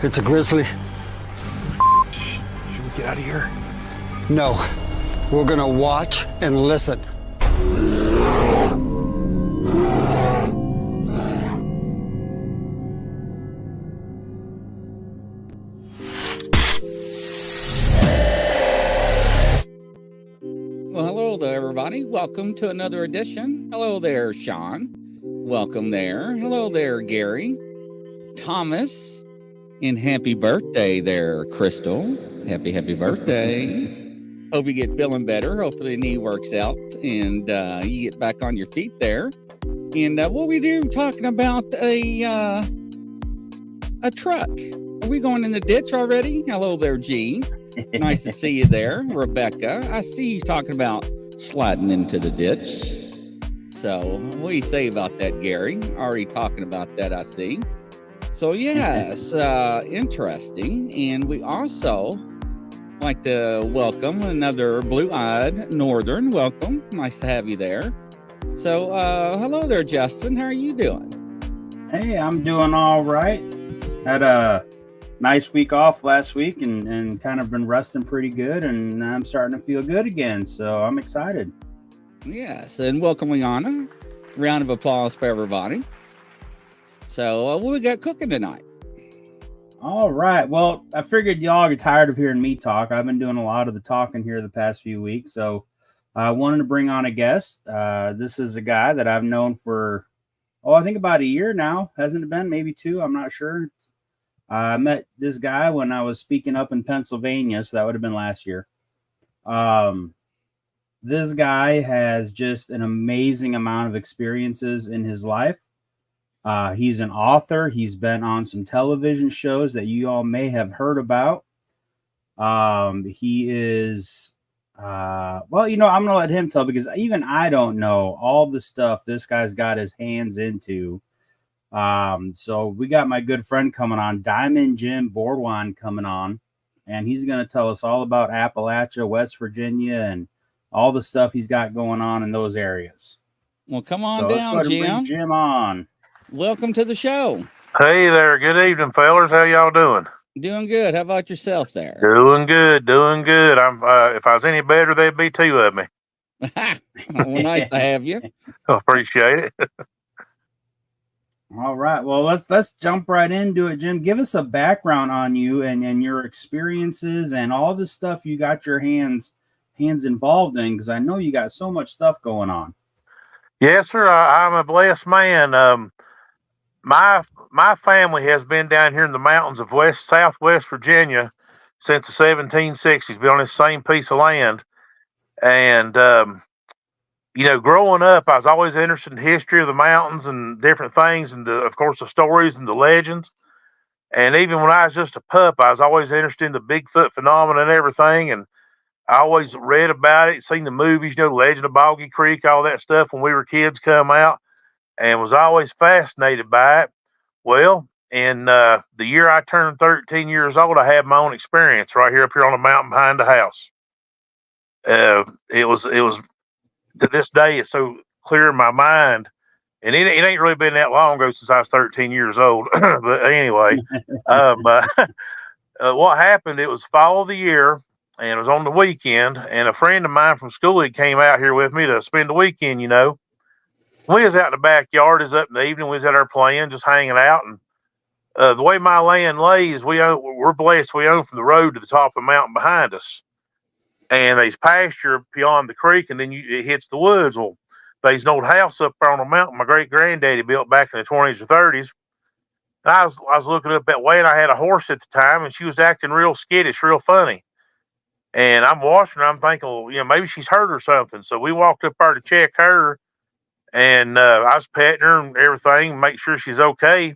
It's a grizzly. Should we get out of here? No. We're gonna watch and listen. Well, hello there, everybody. Welcome to another edition. Hello there, Sean. Welcome there. Hello there, Gary. Thomas. And happy birthday there, Crystal. Happy birthday. Hope you get feeling better. Hopefully the knee works out and you get back on your feet there. And what we do talking about a truck. Are we going in the ditch already? Hello there, Gene. Nice to see you there. Rebecca, I see you talking about sliding into the ditch. So what do you say about that, Gary? Already talking about that, I see. So yes, interesting. And we also like to welcome another blue-eyed Northern. Welcome. Nice to have you there. So hello there, Justin. How are you doing? Hey, I'm doing all right. Had a nice week off last week and kind of been resting pretty good, and I'm starting to feel good again, so I'm excited. Yes, and welcome, Liana. Round of applause for everybody. So what we got cooking tonight? All right. Well, I figured y'all are tired of hearing me talk. I've been doing a lot of the talking here the past few weeks, so I wanted to bring on a guest. This is a guy that I've known for, I think about a year now. Hasn't it been? Maybe two. I'm not sure. I met this guy when I was speaking up in Pennsylvania, so that would have been last year. This guy has just an amazing amount of experiences in his life. He's an author. He's been on some television shows that you all may have heard about. He is, I'm going to let him tell, because even I don't know all the stuff this guy's got his hands into. So we got my good friend coming on, Diamond Jim Bordwine, coming on, and he's going to tell us all about Appalachia, West Virginia, and all the stuff he's got going on in those areas. Well, come on down, Jim. Bring Jim on. Welcome to the show. Hey there. Good evening, fellas. How y'all doing? Doing good. How about yourself there? Doing good. I'm. If I was any better, there'd be two of me. Well, nice to have you. Appreciate it. All right. Well, let's jump right into it, Jim. Give us a background on you and your experiences and all the stuff you got your hands involved in, because I know you got so much stuff going on. Yes, sir. I'm a blessed man. My family has been down here in the mountains of Southwest Virginia since the 1760s. Been on this same piece of land, and growing up, I was always interested in the history of the mountains and different things, and of course the stories and the legends. And even when I was just a pup, I was always interested in the Bigfoot phenomenon and everything. And I always read about it, seen the movies, Legend of Boggy Creek, all that stuff when we were kids come out, and was always fascinated by it. Well, in the year I turned 13 years old, I had my own experience right here up here on the mountain behind the house. It was to this day, it's so clear in my mind, and it ain't really been that long ago since I was 13 years old. But anyway, what happened? It was fall of the year, and it was on the weekend, and a friend of mine from school, he came out here with me to spend the weekend. We was out in the backyard. It was up in the evening. We was out there playing, just hanging out. And the way my land lays, we're blessed. We own from the road to the top of the mountain behind us. And there's pasture beyond the creek, and then it hits the woods. Well, there's an old house up there on the mountain my great-granddaddy built back in the 20s or 30s. And I was looking up that way, and I had a horse at the time, and she was acting real skittish, real funny. And I'm watching her. I'm thinking, well, maybe she's hurt or something. So we walked up there to check her, and I was petting her and everything, make sure she's okay.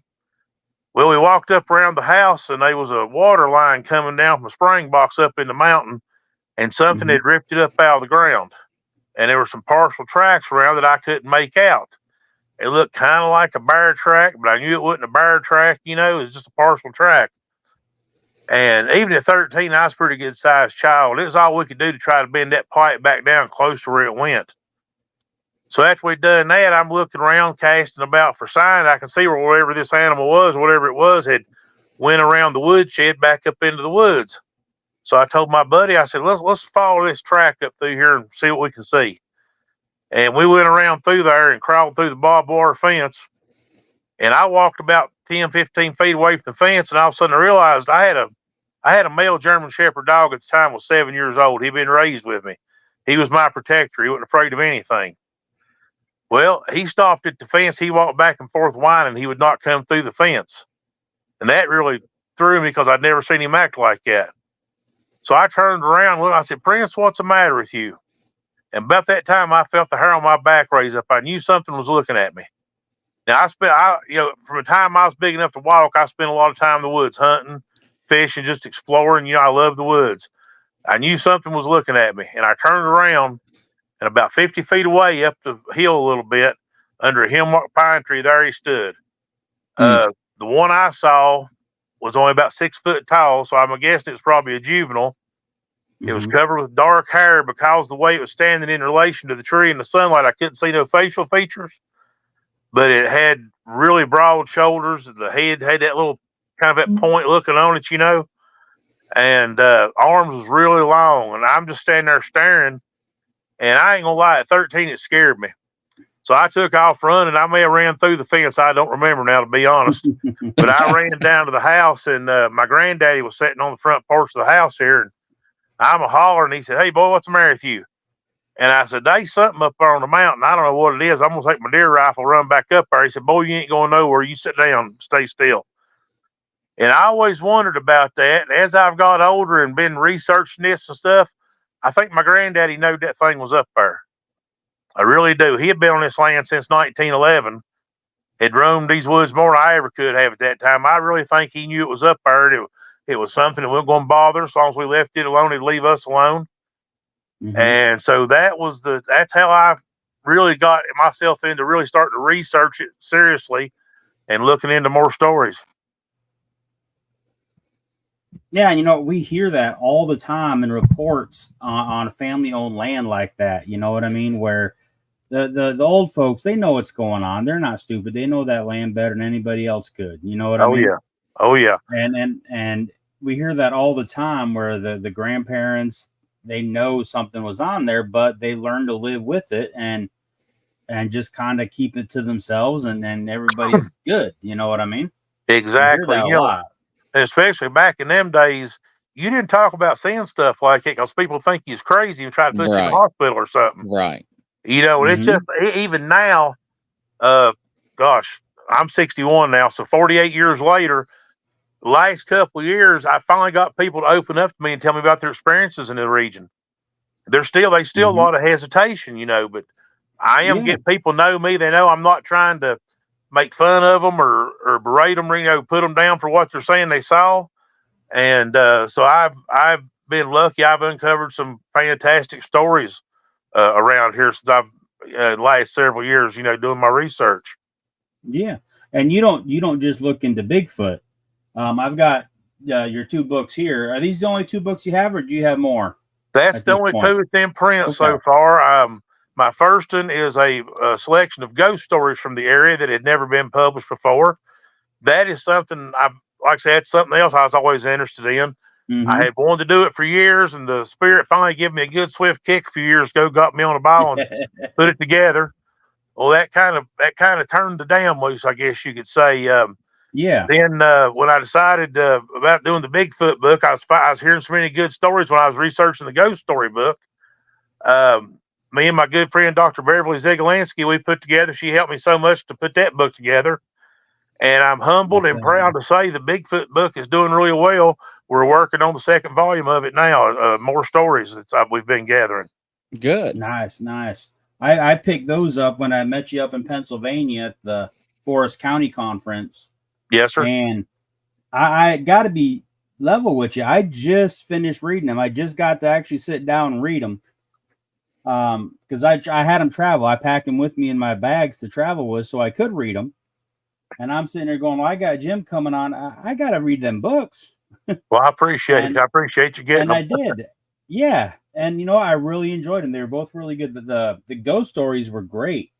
Well, we walked up around the house, and there was a water line coming down from a spring box up in the mountain, and something had ripped it up out of the ground. And there were some partial tracks around that I couldn't make out. It looked kind of like a bear track, but I knew it wasn't a bear track. It was just a partial track. And even at 13, I was a pretty good sized child. It was all we could do to try to bend that pipe back down close to where it went. So after we'd done that, I'm looking around, casting about for signs. I can see wherever this animal was, whatever it was, had went around the woodshed back up into the woods. So I told my buddy, I said, let's follow this track up through here and see what we can see. And we went around through there and crawled through the barbed wire fence. And I walked about 10, 15 feet away from the fence, and all of a sudden I realized I had a male German Shepherd dog at the time, was 7 years old. He'd been raised with me. He was my protector. He wasn't afraid of anything. Well, he stopped at the fence. He walked back and forth whining. He would not come through the fence. And that really threw me because I'd never seen him act like that. So I turned around and looked. I said, Prince, what's the matter with you? And about that time, I felt the hair on my back raise up. I knew something was looking at me. Now, from the time I was big enough to walk, I spent a lot of time in the woods hunting, fishing, just exploring. I love the woods. I knew something was looking at me, and I turned around, and about 50 feet away up the hill a little bit, under a hemlock pine tree, there he stood. The one I saw was only about 6 foot tall, so I'm guessing it's probably a juvenile. It was covered with dark hair because the way it was standing in relation to the tree in the sunlight, I couldn't see no facial features, but it had really broad shoulders. The head had that little kind of that point looking on it, and arms was really long. And I'm just standing there staring, and I ain't gonna lie, at 13, it scared me. So I took off running. I may have ran through the fence. I don't remember now, to be honest. But I ran down to the house, and my granddaddy was sitting on the front porch of the house here, and I'm a holler, and he said, "Hey, boy, what's the matter with you?" And I said, "There's something up there on the mountain. I don't know what it is. I'm going to take my deer rifle, run back up there." He said, "Boy, you ain't going nowhere. You sit down, stay still." And I always wondered about that. And as I've got older and been researching this and stuff, I think my granddaddy knew that thing was up there. I really do. He had been on this land since 1911, had roamed these woods more than I ever could have at that time. I really think he knew it was up there. It was something that wasn't going to bother us. As long as we left it alone, it'd leave us alone. And so that's how I really got myself into really starting to research it seriously and looking into more stories. Yeah, we hear that all the time in reports on family-owned land like that. You know what I mean? Where the old folks, they know what's going on. They're not stupid. They know that land better than anybody else could. You know what I mean? Oh yeah. And we hear that all the time where the grandparents, they know something was on there, but they learn to live with it and just kind of keep it to themselves, and then everybody's good. You know what I mean? Exactly. A lot. Especially back in them days, you didn't talk about seeing stuff like it because people think you's crazy and try to put you in the hospital or something. Right. It's just, even now, gosh, I'm 61 now, so 48 years later, the last couple of years, I finally got people to open up to me and tell me about their experiences in the region. There's still a lot of hesitation, but I am getting people know me. They know I'm not trying to make fun of them or berate them, put them down for what they're saying they saw. And so I've been lucky. I've uncovered some fantastic stories around here since I've the last several years, doing my research. Yeah, and you don't just look into Bigfoot. I've got your 2 books here. Are these the only 2 books you have, or do you have more? That's the only 2 that's in print so far. My first one is a selection of ghost stories from the area that had never been published before. That is something like I said, something else I was always interested in. I had wanted to do it for years, and the spirit finally gave me a good swift kick a few years ago, got me on a ball and put it together. Well, that kind of turned the dam loose, I guess you could say. Then when I decided about doing the Bigfoot book, I was hearing so many good stories when I was researching the ghost story book. Me and my good friend, Dr. Beverly Zigalansky, we put together, she helped me so much to put that book together. And I'm humbled and proud to say the Bigfoot book is doing really well. We're working on the 2nd volume of it now. More stories that we've been gathering. Good. Nice. I picked those up when I met you up in Pennsylvania at the Forest County Conference. Yes, sir. And I got to be level with you. I just finished reading them. I just got to actually sit down and read them. Because I had them travel. I packed them with me in my bags to travel with so I could read them. And I'm sitting there going, well, I got Jim coming on. I got to read them books. Well, I appreciate it. I appreciate you getting them. And I did. Yeah. And, I really enjoyed them. They were both really good. The ghost stories were great.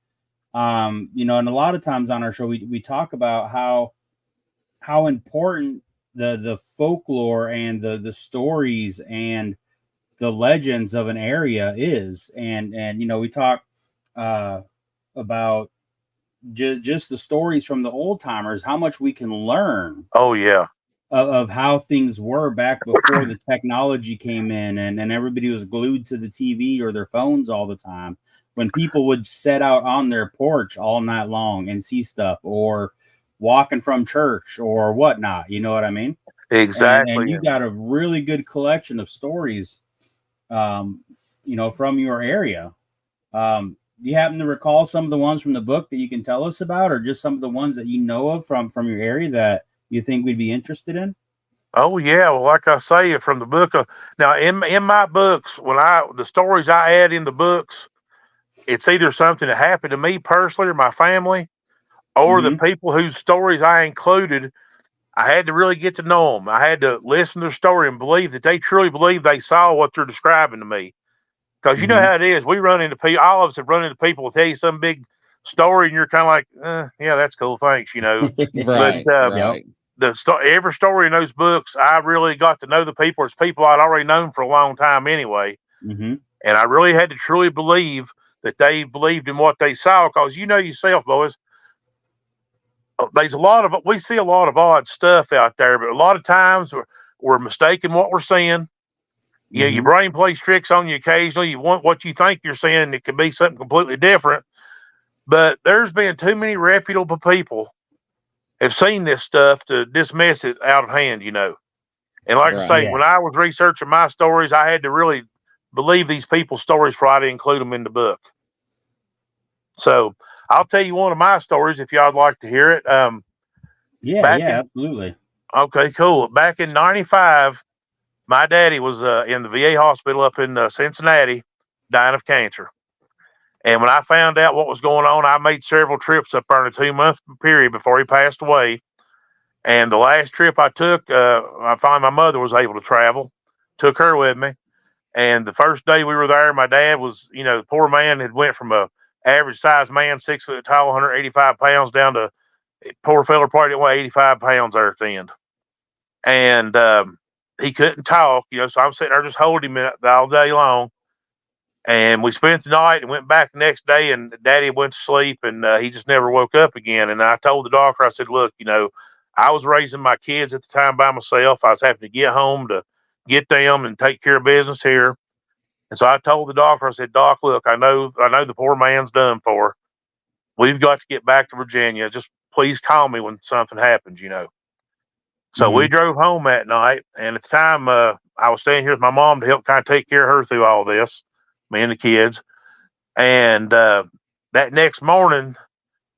And a lot of times on our show, we talk about how important the folklore and the stories and the legends of an area is. And you know, we talk about just the stories from the old timers, how much we can learn Oh yeah. of how things were back before the technology came in, and everybody was glued to the TV or their phones all the time. When people would set out on their porch all night long and see stuff, or walking from church or whatnot, you know what I mean? And Exactly. you got a really good collection of stories, you know, from your area. Do you happen to recall some of the ones from the book that you can tell us about, or just some of the ones that you know of from your area that you think we'd be interested in? Oh yeah. Well, like I say, from the book of, now in my books, the stories I add in the books, it's either something that happened to me personally or my family, or the Mm-hmm. people whose stories I included. I had to really get to know them. I had to listen to their story and believe that they truly believe they saw what they're describing to me. Because you know Mm-hmm. how it is. We run into people, all of us have run into people who tell you some big story, and you're kind of like, yeah, that's cool. Thanks, you know. But Right, Yep. right. every story in those books, I really got to know the people as people I'd already known for a long time anyway. Mm-hmm. And I really had to truly believe that they believed in what they saw. Because you know yourself, boys, we see a lot of odd stuff out there, but a lot of times we're mistaking what we're seeing. You know, your Mm-hmm. brain plays tricks on you occasionally. You want what you think you're seeing, and it could be something completely different. But there's been too many reputable people have seen this stuff to dismiss it out of hand, you know. And like I say, Right. Yeah. when I was researching my stories, I had to really believe these people's stories for I to include them in the book. So I'll tell you one of my stories if y'all'd like to hear it. Yeah. Back Yeah. in Absolutely. Okay, cool. Back in '95, my daddy was in the VA hospital up in Cincinnati, dying of cancer. And when I found out what was going on, I made several trips up there in a 2 month period before he passed away. And the last trip I took, I found my mother was able to travel, took her with me. And the first day we were there, my dad was, you know, the poor man had went from a average sized man, 6 foot tall, 185 pounds, down to poor fella probably didn't weigh 85 pounds there at the end. And he couldn't talk, you know, so I'm sitting there just holding him all day long. And we spent the night and went back the next day, and daddy went to sleep, and he just never woke up again. And I told the doctor, I said, look, you know, I was raising my kids at the time by myself. I was having to get home to get them and take care of business here. And so I told the doctor, I said, Doc, look, I know the poor man's done for. We've got to get back to Virginia. Just please call me when something happens, you know. So we Mm-hmm. drove home that night, and at the time, I was staying here with my mom to help kind of take care of her through all this, me and the kids. And that next morning,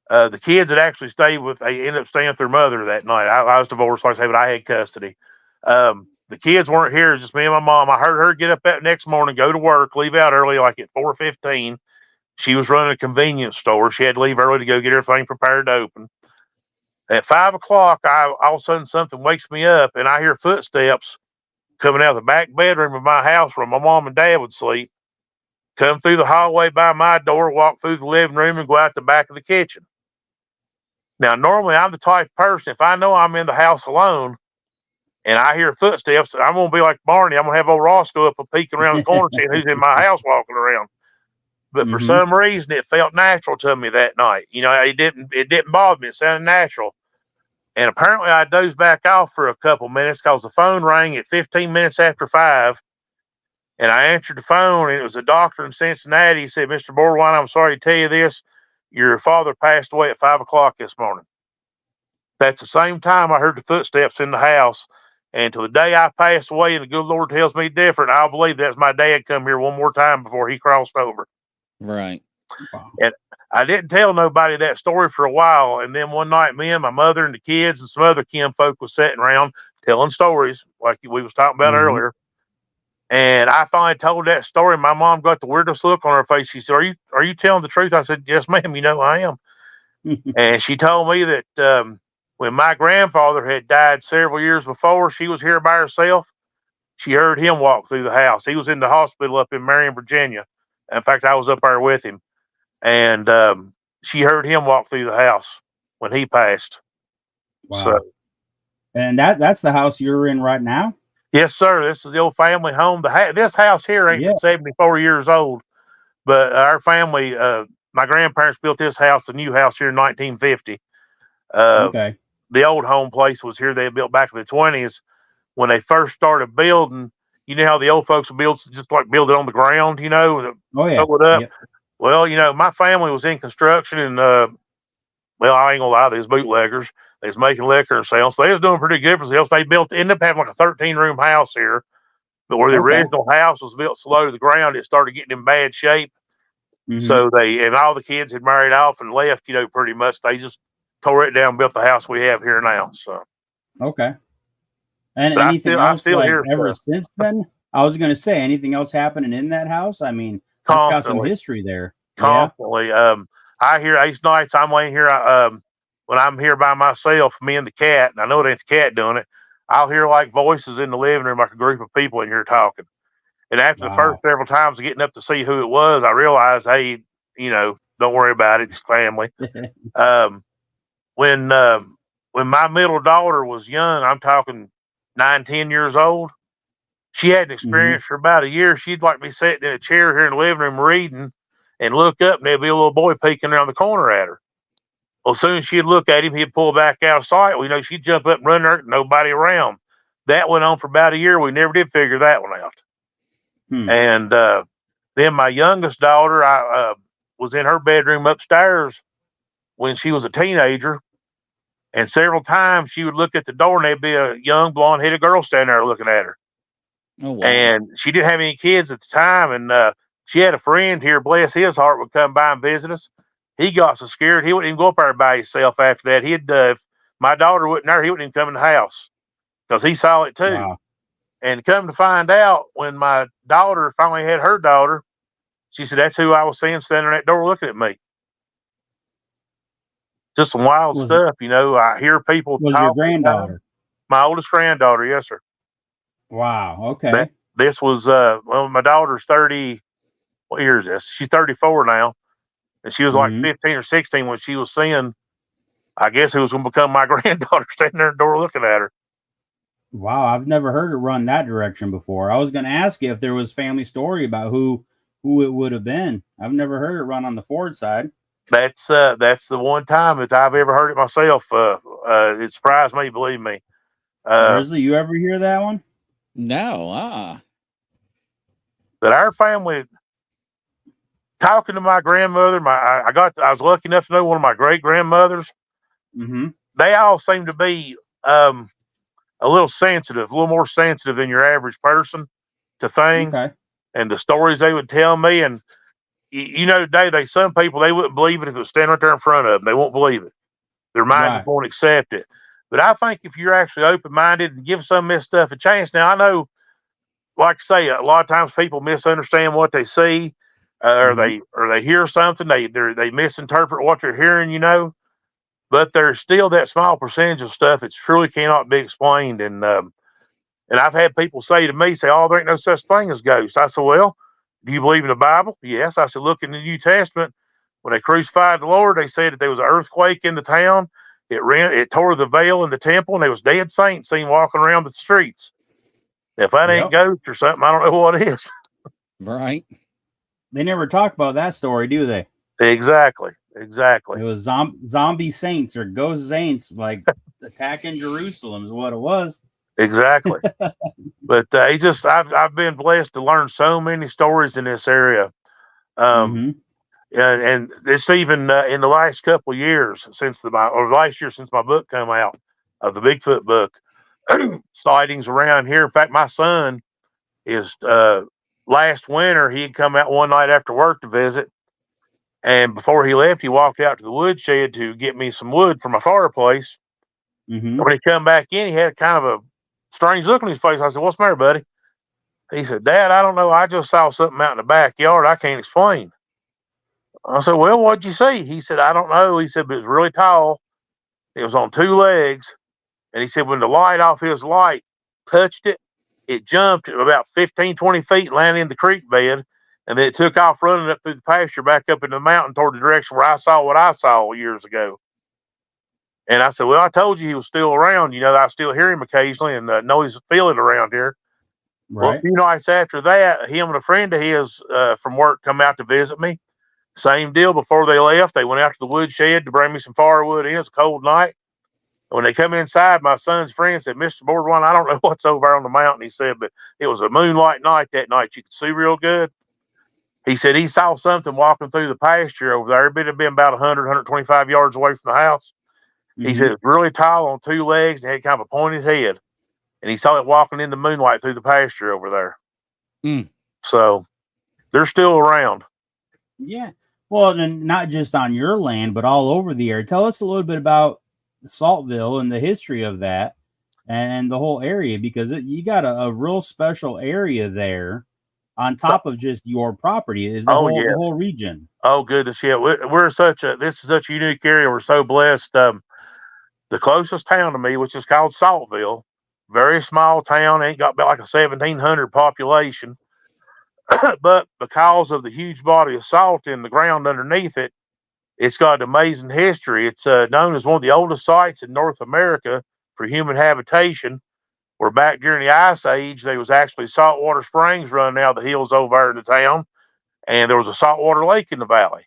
the kids had actually stayed with. They ended up staying with their mother that night. I was divorced, like I say, but I had custody. The kids weren't here; just me and my mom. I heard her get up that next morning, go to work, leave out early, like at 4:15. She was running a convenience store. She had to leave early to go get everything prepared to open. At 5 o'clock, all of a sudden something wakes me up, and I hear footsteps coming out of the back bedroom of my house where my mom and dad would sleep. Come through the hallway by my door, walk through the living room, and go out the back of the kitchen. Now, normally I'm the type of person, if I know I'm in the house alone and I hear footsteps, I'm going to be like Barney. I'm going to have old Ross go up and peeking around the corner, seeing who's in my house walking around. But for Mm-hmm. some reason, it felt natural to me that night. You know, it didn't bother me. It sounded natural. And apparently I dozed back off for a couple minutes because the phone rang at 15 minutes after 5. And I answered the phone, and it was a doctor in Cincinnati. He said, Mr. Bordwine, I'm sorry to tell you this. Your father passed away at 5 o'clock this morning. That's the same time I heard the footsteps in the house. And to the day I pass away, and the good Lord tells me different, I'll believe that's my dad come here one more time before he crossed over. Right. Wow. And I didn't tell nobody that story for a while. And then one night, me and my mother and the kids and some other kin folk was sitting around telling stories like we was talking about Mm-hmm. earlier. And I finally told that story. My mom got the weirdest look on her face. She said, "Are you telling the truth?" I said, "Yes, ma'am. You know I am." And she told me that when my grandfather had died several years before, she was here by herself. She heard him walk through the house. He was in the hospital up in Marion, Virginia. In fact, I was up there with him, and she heard him walk through the house when he passed. So Wow. And that's the house you're in right now? Yes, sir. This is the old family home. This house here ain't Yeah. but 74 years old, but our family, my grandparents built this house, the new house here in 1950. Okay. The old home place was here. They built back in the 20s when they first started building. You know how the old folks would build, just like build it on the ground, Oh yeah. throw it up. Yep. Well, my family was in construction, and well, I ain't gonna lie, they was bootleggers. They was making liquor and sales. So they was doing pretty good for themselves. They ended up having like a 13-room house here, but where the Okay. original house was built so low to the ground, it started getting in bad shape. Mhm. So and all the kids had married off and left, pretty much. They just tore it down and built the house we have here now. So, Okay. And but anything I else still like hear ever stuff since then? I was gonna say anything else happening in that house? I mean, it's got some constantly. history there. Yeah. Constantly. I hear these nights I'm laying here, when I'm here by myself, me and the cat, and I know it ain't the cat doing it, I'll hear like voices in the living room, like a group of people in here talking. And after the first Wow. several times of getting up to see who it was, I realized, hey, don't worry about it. It's family. Um, when when my middle daughter was young, I'm talking 9, 10 years old, she hadn't Mhm. experienced for about a year. She'd like be sitting in a chair here in the living room reading and look up, and there'd be a little boy peeking around the corner at her. Well, as soon as she'd look at him, he'd pull back out of sight. Well, she'd jump up and run there, nobody around. That went on for about a year. We never did figure that one out. Hmm. And then my youngest daughter, I was in her bedroom upstairs when she was a teenager, and several times she would look at the door, and there'd be a young blonde-headed girl standing there looking at her. Oh, wow. And she didn't have any kids at the time, and she had a friend here, bless his heart, would come by and visit us. He got so scared he wouldn't even go up there by himself after that. If my daughter wasn't there, he wouldn't even come in the house because he saw it too. Wow. And come to find out, when my daughter finally had her daughter, she said, that's who I was seeing standing at that door looking at me. Just some wild Was stuff, I hear people was your talk. granddaughter? My oldest granddaughter, yes, sir. Wow. Okay. That this was my daughter's 30. What year is this? She's 34 now, and she was like Mhm. 15 or 16 when she was seeing, I guess, who was going to become my granddaughter, standing there at the door looking at her. Wow, I've never heard it run that direction before. I was going to ask you if there was family story about who it would have been. I've never heard it run on the Ford side. That's the one time that I've ever heard it myself. It surprised me, believe me. Grizzly, you ever hear that one? No. But our family, talking to my grandmother, I was lucky enough to know one of my great grandmothers. Mm-hmm. They all seem to be a little sensitive, a little more sensitive than your average person to things. Okay. And the stories they would tell me, and today, some people, they wouldn't believe it if it was standing right there in front of them. They won't believe it. Their mind Right. just won't accept it. But I think if you're actually open-minded and give some of this stuff a chance, now I know, like I say, a lot of times people misunderstand what they see, Mhm. or they hear something, they misinterpret what they're hearing. But there's still that small percentage of stuff that truly cannot be explained. And I've had people say to me, "Oh, there ain't no such thing as ghosts." I said, "Well, do you believe in the Bible?" "Yes." I said, "Look in the New Testament. When they crucified the Lord, they said that there was an earthquake in the town. It tore the veil in the temple, and there was dead saints seen walking around the streets. If that ain't Yep. ghosts or something, I don't know what is." Right. They never talk about that story, do they? Exactly. It was zombie saints or ghost saints like attacking Jerusalem is what it was. Exactly. But I've been blessed to learn so many stories in this area. Um, Mm-hmm. and it's even in the last couple of years or last year since my book came out, of the Bigfoot book, sightings around here. In fact, my son is last winter he had come out one night after work to visit, and before he left, he walked out to the woodshed to get me some wood for my fireplace. Mm-hmm. When he come back in, he had kind of a strange look on his face. I said, "What's the matter, buddy?" He said, "Dad, I don't know. I just saw something out in the backyard I can't explain." I said, "Well, what'd you see?" He said, "I don't know." He said, "But it was really tall. It was on two legs." And he said, when the light off his light touched it, it jumped about 15, 20 feet, landed in the creek bed. And then it took off running up through the pasture back up in the mountain toward the direction where I saw what I saw years ago. And I said, well, I told you he was still around. You know, I still hear him occasionally and know he's feeling around here. Well, a Right. few nights after that, him and a friend of his from work come out to visit me. Same deal. Before they left, they went out to the woodshed to bring me some firewood in. It's a cold night. When they come inside, my son's friend said, Mr. Bordwine, I don't know what's over there on the mountain. He said, but it was a moonlight night that night. You could see real good. He said he saw something walking through the pasture over there. It had been about 100, 125 yards away from the house. He said it was really tall on two legs and had kind of a pointed head. And he saw it walking in the moonlight through the pasture over there. Mm. So they're still around. Yeah. Well, and not just on your land, but all over the area. Tell us a little bit about Saltville and the history of that and the whole area, because you got a real special area there on top of just your property. Is the whole region. Oh, goodness. Yeah. This is such a unique area. We're so blessed. The closest town to me, which is called Saltville, very small town, ain't got about like a 1,700 population. But because of the huge body of salt in the ground underneath it, it's got an amazing history. It's known as one of the oldest sites in North America for human habitation. Where back during the Ice Age, there was actually saltwater springs running out of the hills over there in the town, and there was a saltwater lake in the valley.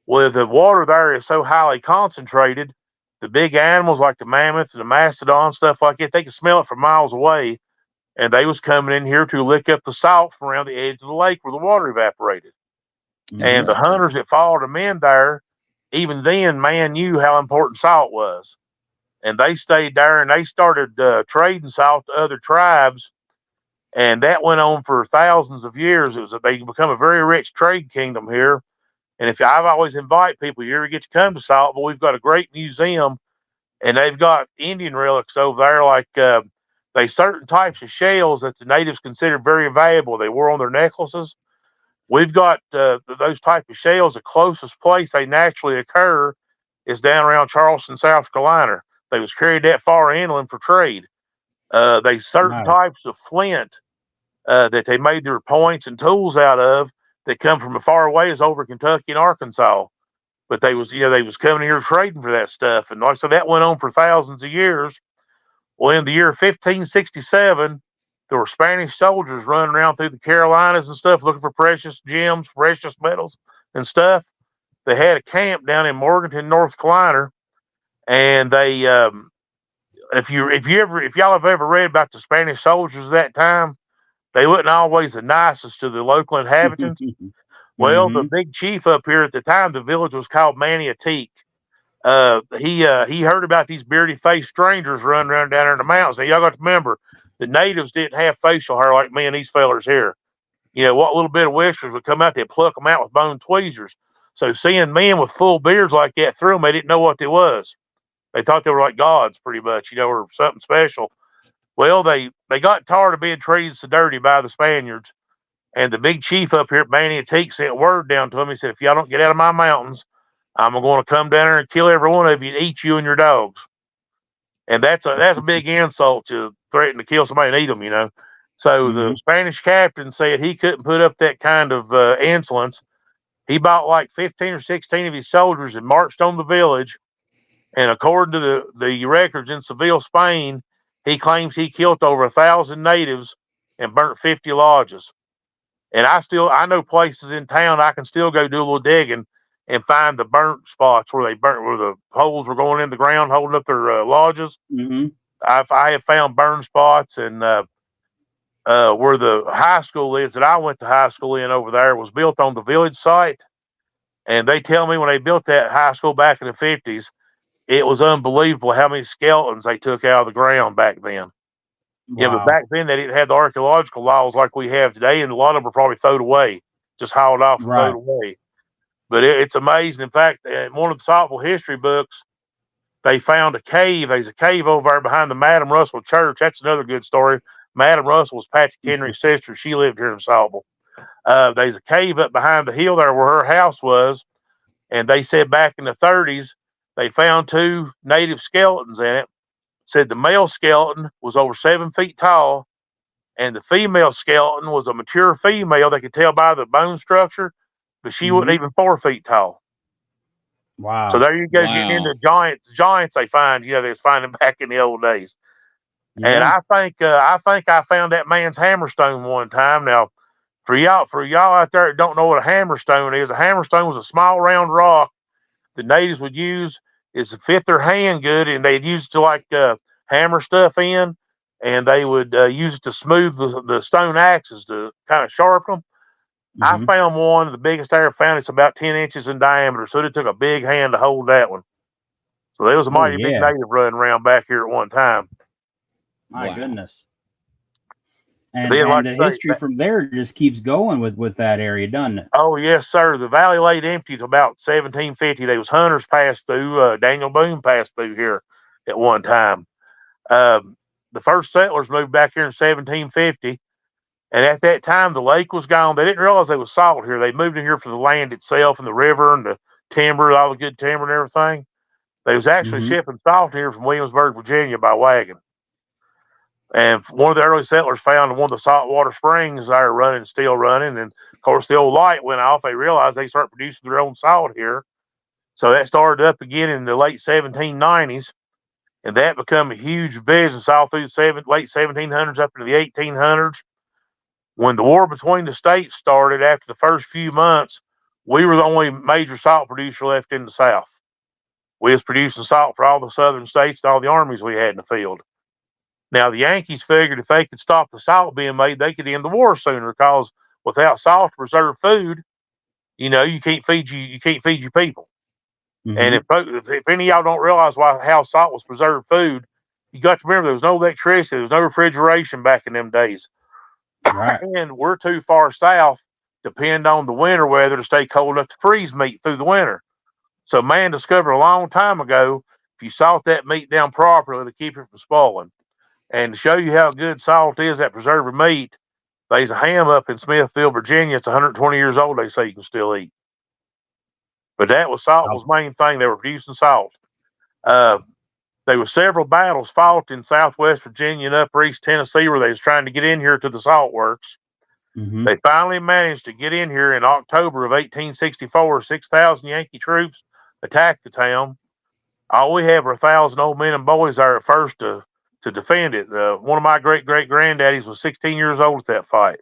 Well, the water there is so highly concentrated, the big animals like the mammoth and the mastodon, stuff like that, they could smell it from miles away. And they was coming in here to lick up the salt from around the edge of the lake where the water evaporated. And the hunters that followed them in there, even then, man knew how important salt was. And they stayed there and they started trading salt to other tribes. And that went on for thousands of years. They become a very rich trade kingdom here. And I've always invite people, you ever get to come to Saltville, we've got a great museum, and they've got Indian relics over there, like they certain types of shells that the natives considered very valuable. They wore on their necklaces. We've got those type of shells. The closest place they naturally occur is down around Charleston, South Carolina. They was carried that far inland for trade. They certain types of flint that they made their points and tools out of that come from as far away as over Kentucky and Arkansas. But they was coming here trading for that stuff. And like I said, that went on for thousands of years. Well, in the year 1567, there were Spanish soldiers running around through the Carolinas and stuff looking for precious gems, precious metals and stuff. They had a camp down in Morganton, North Carolina, and they if y'all have ever read about the Spanish soldiers at that time, they wasn't always the nicest to the local inhabitants. Well, the big chief up here at the time, the village was called Maniatique. He heard about these beardy faced strangers running around down there in the mountains. Now y'all got to remember, the natives didn't have facial hair like me and these fellers here. You know, what little bit of whiskers would come out, they'd pluck them out with bone tweezers. So seeing men with full beards like that through them, they didn't know what they was. They thought they were like gods, pretty much, or something special. Well, they got tired of being treated so dirty by the Spaniards. And the big chief up here at Maniatique sent word down to him. He said, if y'all don't get out of my mountains, I'm going to come down there and kill every one of you and eat you and your dogs. And that's a big insult to threaten to kill somebody and eat them, So the Spanish captain said he couldn't put up that kind of insolence. He bought like 15 or 16 of his soldiers and marched on the village. And according to the records in Seville, Spain, he claims he killed over 1,000 natives and burnt 50 lodges. And I know places in town I can still go do a little digging and find the burnt spots where the holes were going in the ground, holding up their lodges. I have found burn spots, and where the high school is that I went to high school in over there was built on the village site. And they tell me when they built that high school back in the 50s, it was unbelievable how many skeletons they took out of the ground back then. Wow. Yeah, but back then they didn't have the archaeological laws like we have today, and a lot of them were probably thrown away, just hauled off and thrown away. But it's amazing. In fact, in one of the Saltville history books, they found a cave. There's a cave over there behind the Madam Russell Church. That's another good story. Madam Russell was Patrick Henry's sister. She lived here in Saltville. There's a cave up behind the hill there where her house was, and they said back in the 30s they found 2 native skeletons in it. Said the male skeleton was over 7 feet tall, and the female skeleton was a mature female. They could tell by the bone structure, but she wasn't even 4 feet tall. Wow. So there you go, getting Wow. into giants they find, they was finding back in the old days. And Yeah. I think I found that man's hammerstone one time. Now, for y'all out there that don't know what a hammerstone is, a hammerstone was a small round rock the natives would use is to fit their hand good, and they'd use it to like hammer stuff in, and they would use it to smooth the stone axes to kind of sharpen them. I Mhm. found one, the biggest I ever found. It's about 10 inches in diameter, so it took a big hand to hold that one. So there was a Oh, mighty big yeah. native running around back here at one time. My Wow. goodness. Then, And like the I say, history from there just keeps going with that area, doesn't it? oh yes, sir. The valley laid empty till about 1750. There was hunters passed through. Daniel Boone passed through here at one time. Um, the first settlers moved back here in 1750, and at that time the lake was gone. They didn't realize there was salt here. They moved in here for the land itself and the river and the timber, all the good timber and everything. They was actually Mhm. shipping salt here from Williamsburg, Virginia, by wagon. And one of the early settlers found one of the saltwater springs there running, still running. And of course, the old light went off. They realized they started producing their own salt here. So that started up again in the late 1790s. And that became a huge business all through the late 1700s up into the 1800s. When the war between the states started after the first few months, we were the only major salt producer left in the South. We was producing salt for all the southern states and all the armies we had in the field. Now the Yankees figured if they could stop the salt being made, they could end the war sooner. Because without salt to preserve food, you can't feed your people. And Mhm. if any of y'all don't realize how salt was preserved food, you got to remember there was no electricity, there was no refrigeration back in them days, Right. and we're too far south, depend on the winter weather to stay cold enough to freeze meat through the winter. So man discovered a long time ago if you salt that meat down properly to keep it from spoiling. And to show you how good salt is at preserving meat, there's a ham up in Smithville, Virginia. It's 120 years old. They say you can still eat. But that was salt was Wow. the main thing. They were producing salt. Uh, there were several battles fought in Southwest Virginia and Upper East Tennessee where they was trying to get in here to the salt works. Mhm. They finally managed to get in here in October of 1864. 6,000 Yankee troops attacked the town. All we had were 1,000 old men and boys there at first to defend it. One of my great granddaddies was 16 years old at that fight.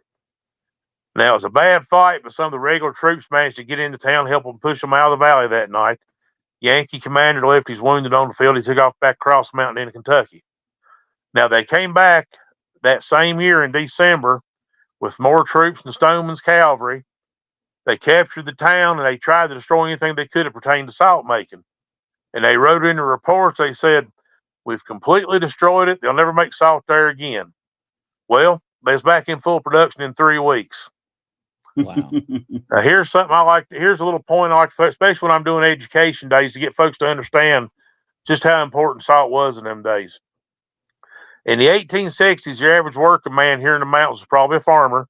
Now it was a bad fight, but some of the regular troops managed to get into town, help them push them out of the valley that night. Yankee commander left his wounded on the field. He took off back across the mountain into Kentucky. Now they came back that same year in December with more troops than Stoneman's cavalry. They captured the town and they tried to destroy anything they could that pertained to salt making. And they wrote in the reports, they said, "We've completely destroyed it. They'll never make salt there again." Well, they was back in full production in 3 weeks. Wow. Now, here's something I like. Here's a little point I like, especially when I'm doing education days, to get folks to understand just how important salt was in them days. In the 1860s, your average working man here in the mountains was probably a farmer.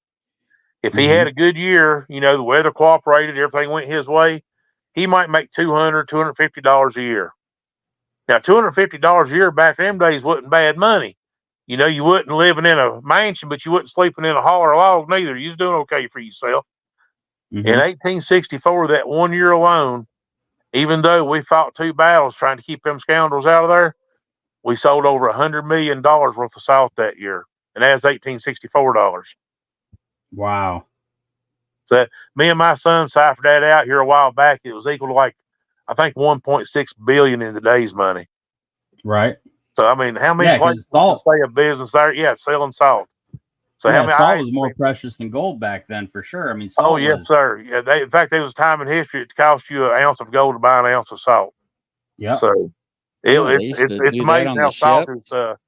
If he had Mhm. a good year, the weather cooperated, everything went his way, he might make $200, $250 a year. Now, $250 a year back in them days wasn't bad money. You wasn't living in a mansion, but you wasn't sleeping in a holler log neither. You was doing okay for yourself. In Mhm. 1864, that 1 year alone, even though we fought 2 battles trying to keep them scoundrels out of there, we sold over $100 million worth of salt that year. And that's $1864. Wow. So me and my son ciphered that out here a while back. It was equal to like, I think 1.6 billion in today's money. Right. So I mean, how many Yeah, places because can salt. say a business there? Yeah, selling salt. So how Yeah, many? salt was more precious than gold back then, for sure. I mean, Oh salt yes, was. sir. Yeah, in fact, there was a time in history it cost you an ounce of gold to buy an ounce of salt. Yep. So Oh, they used to it's do that amazing on the how salt ships. has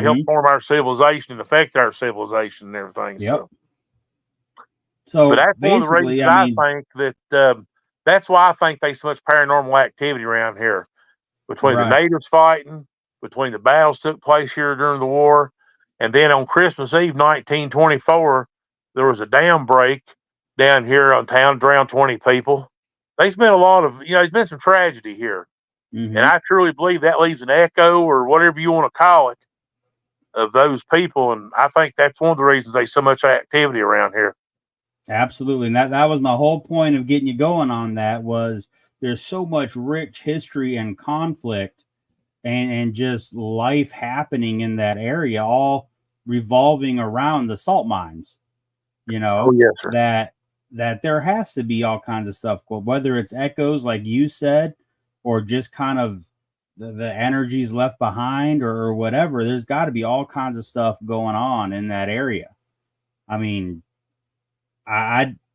helped Mhm. form our civilization and affect our civilization and everything. Yep. So, but So that's one of the reasons basically, I I mean, think that that's why I think there's so much paranormal activity around here between the right. natives fighting, between the battles took place here during the war, and then on Christmas Eve, 1924, there was a dam break down here on town, drowned 20 people. There's been a lot of, there's been some tragedy here. And Mhm. I truly believe that leaves an echo or whatever you want to call it of those people. And I think that's one of the reasons there's so much activity around here. Absolutely. And that was my whole point of getting you going on that was there's so much rich history and conflict and just life happening in that area, all revolving around the salt mines, Oh, yes, sir. that there has to be all kinds of stuff, whether it's echoes, like you said, or just kind of the energies left behind or whatever. There's got to be all kinds of stuff going on in that area. I mean,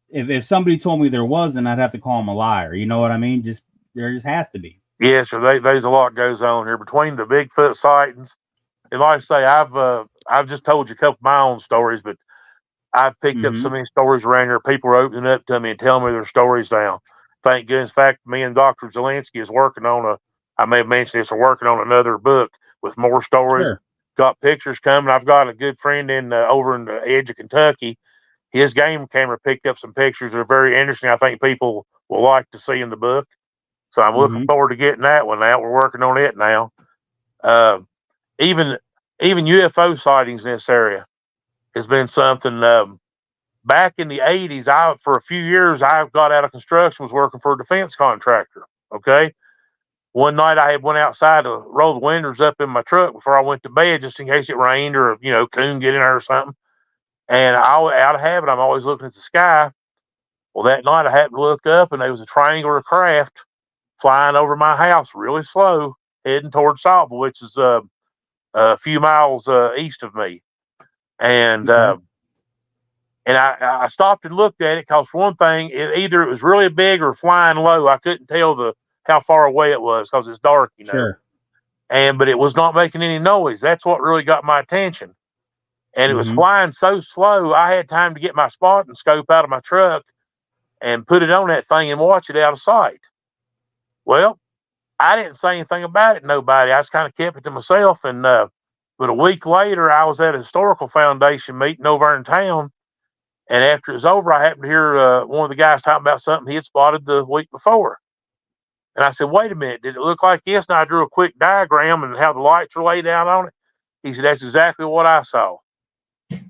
if somebody told me there wasn't, I'd have to call them a liar. You know what I mean? There just has to be. Yes, sir. There's a lot goes on here between the Bigfoot sightings. And like I say, I've just told you a couple of my own stories, but I've picked up so many stories around here. People are opening up to me and telling me their stories now. Thank goodness. In fact, me and Dr. Zielinski is working on I may have mentioned this, we're working on another book with more stories. Sure. Got pictures coming. I've got a good friend over in the edge of Kentucky. His game camera picked up some pictures that are very interesting. I think people will like to see in the book. So I'm looking forward to getting that one out. We're working on it now. Even UFO sightings in this area has been something. Back in the 80s, for a few years, I got out of construction, was working for a defense contractor. Okay. One night I had went outside to roll the windows up in my truck before I went to bed, just in case it rained or, coon get in there or something. And out of habit, I'm always looking at the sky. Well, that night I happened to look up and there was a triangular craft flying over my house really slow, heading towards Saltville, which is a few miles east of me. And I stopped and looked at it because, for one thing, either it was really big or flying low. I couldn't tell how far away it was because it's dark, Sure. But it was not making any noise. That's what really got my attention. And it was flying so slow, I had time to get my spotting scope out of my truck and put it on that thing and watch it out of sight. Well, I didn't say anything about it to nobody. I just kind of kept it to myself. And but a week later, I was at a historical foundation meeting over in town. And after it was over, I happened to hear one of the guys talking about something he had spotted the week before. And I said, wait a minute, did it look like this? And I drew a quick diagram and how the lights were laid out on it. He said, that's exactly what I saw.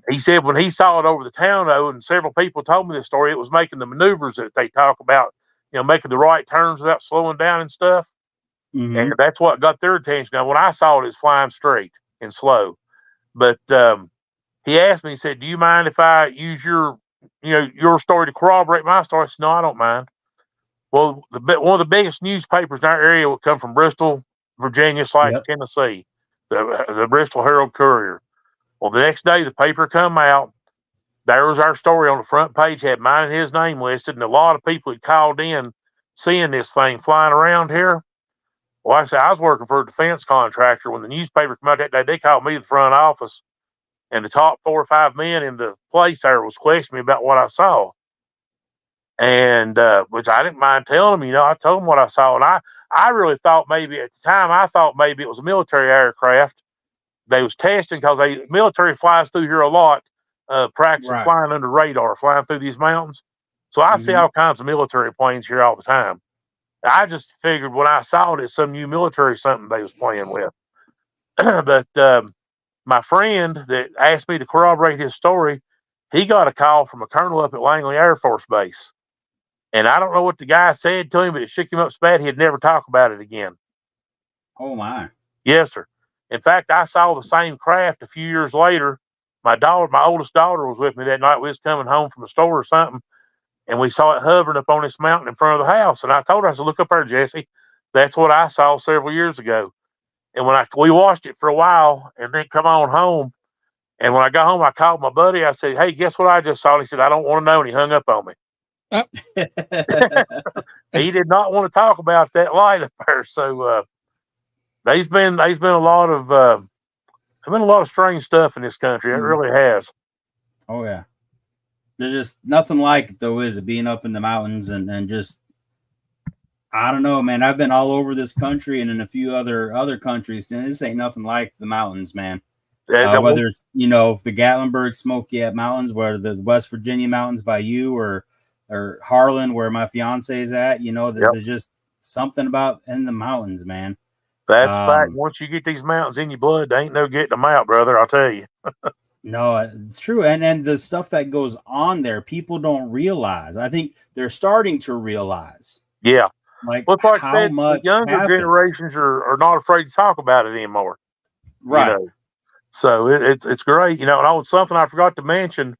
He said when he saw it over the town, though, and several people told me this story, it was making the maneuvers that they talk about, making the right turns without slowing down and stuff. And that's what got their attention. Now, when I saw it, it's flying straight and slow. But he asked me, he said, do you mind if I use your story to corroborate my story? I said, no, I don't mind. Well, one of the biggest newspapers in our area would come from Bristol, Virginia / Tennessee, the Bristol Herald Courier. Well, the next day the paper come out. There was our story on the front page, had mine and his name listed, and a lot of people had called in seeing this thing flying around here. Well, like I said, I was working for a defense contractor. When the newspaper came out that day, they called me to the front office, and the top 4 or 5 men in the place there was questioning me about what I saw. And which I didn't mind telling them, I told them what I saw. And I really thought maybe at the time, it was a military aircraft. They was testing because military flies through here a lot, practicing flying under radar, flying through these mountains. So I see all kinds of military planes here all the time. I just figured when I saw it, it's some new military something they was playing with. But my friend that asked me to corroborate his story, he got a call from a colonel up at Langley Air Force Base. And I don't know what the guy said to him, but it shook him up so bad he'd never talk about it again. Oh, my. Yes, sir. In fact, I saw the same craft a few years later. My oldest daughter was with me that night. We was coming home from the store or something, and we saw it hovering up on this mountain in front of the house. And I told her, I said, look up there, Jesse. That's what I saw several years ago. And when we watched it for a while and then come on home. And when I got home, I called my buddy. I said, hey, guess what I just saw? And he said, I don't want to know. And he hung up on me. Oh. He did not want to talk about that light up there. So there's been a lot of strange stuff in this country. It really has. Oh yeah. There's just nothing like it, though, is it, being up in the mountains and just, I don't know, man. I've been all over this country and in a few other countries, and this ain't nothing like the mountains, man. Whether it's the Gatlinburg Smoky Mountains, where the West Virginia mountains by you, or Harlan, where my fiance is at, there's just something about in the mountains, man. That's fact. Once you get these mountains in your blood, there ain't no getting them out, brother. I'll tell you. No, it's true. And the stuff that goes on there, people don't realize. I think they're starting to realize. Yeah. Like, Well, it's like I how said, the much younger happens? generations are not afraid to talk about it anymore. You Right. know, so it's great. You know, and something I forgot to mention.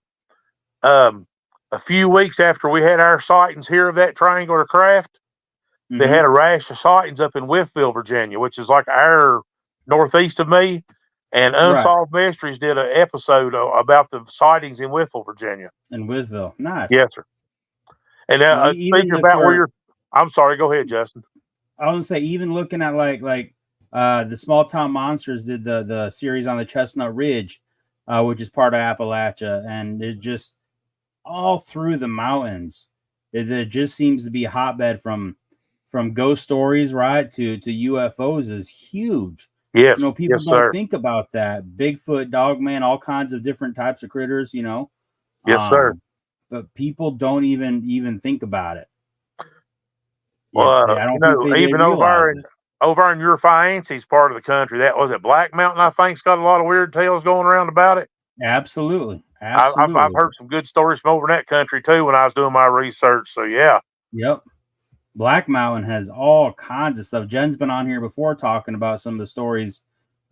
Um, a few weeks after we had our sightings here of that triangular craft, they Hmm. had a rash of sightings up in Wytheville, Virginia, which is like our northeast of me. And Right. Unsolved Mysteries did an episode about the sightings in Wytheville, Virginia. In Withville. Nice. Yes, sir. And Well, even speaking if about where we're, you're, I'm sorry, go ahead, Justin. I would say, even looking at the Small Town Monsters did the series on the Chestnut Ridge, which is part of Appalachia, and it just all through the mountains. It just seems to be a hotbed from ghost stories, right, to UFOs is huge. Yes, You know, people yes, don't sir. think about that. Bigfoot, Dogman, all kinds of different types of critters, you know. Yes, sir. But people don't even think about it. Well, I don't think they even realize it. over in your Fancy's part of the country, that was it. Black Mountain, I think's got a lot of weird tales going around about it. Absolutely. I've Absolutely. heard some good stories from over in that country too when I was doing my research. So yeah, Yep. Black Mountain has all kinds of stuff. Jen's been on here before talking about some of the stories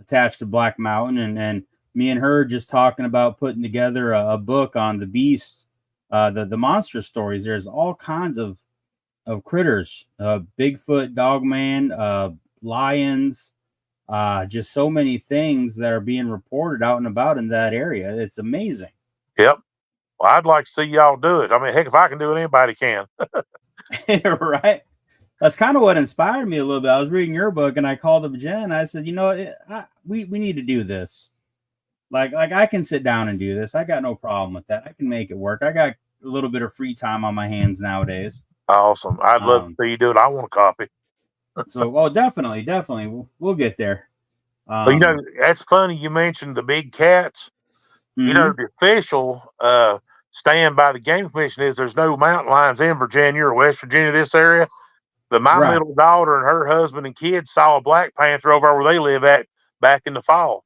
attached to Black Mountain, and me and her just talking about putting together a book on the beasts, the monster stories. There's all kinds of critters, Bigfoot, Dogman, lions, just so many things that are being reported out and about in that area. It's amazing. yep. Well, I'd like to see y'all do it. I mean, heck, if I can do it, anybody can. Right? That's kind of what inspired me a little bit. I was reading your book and I called up Jen. I said, we need to do this. Like I can sit down and do this. I got no problem with that. I can make it work. I got a little bit of free time on my hands nowadays. Awesome. I'd love to see you do it. I want a copy. So, definitely, we'll get there. But that's funny. You mentioned the big cats. Mhm. The official stand by the Game Commission is there's no mountain lions in Virginia or West Virginia, this area. But my Right. middle daughter and her husband and kids saw a black panther over where they live at back in the fall.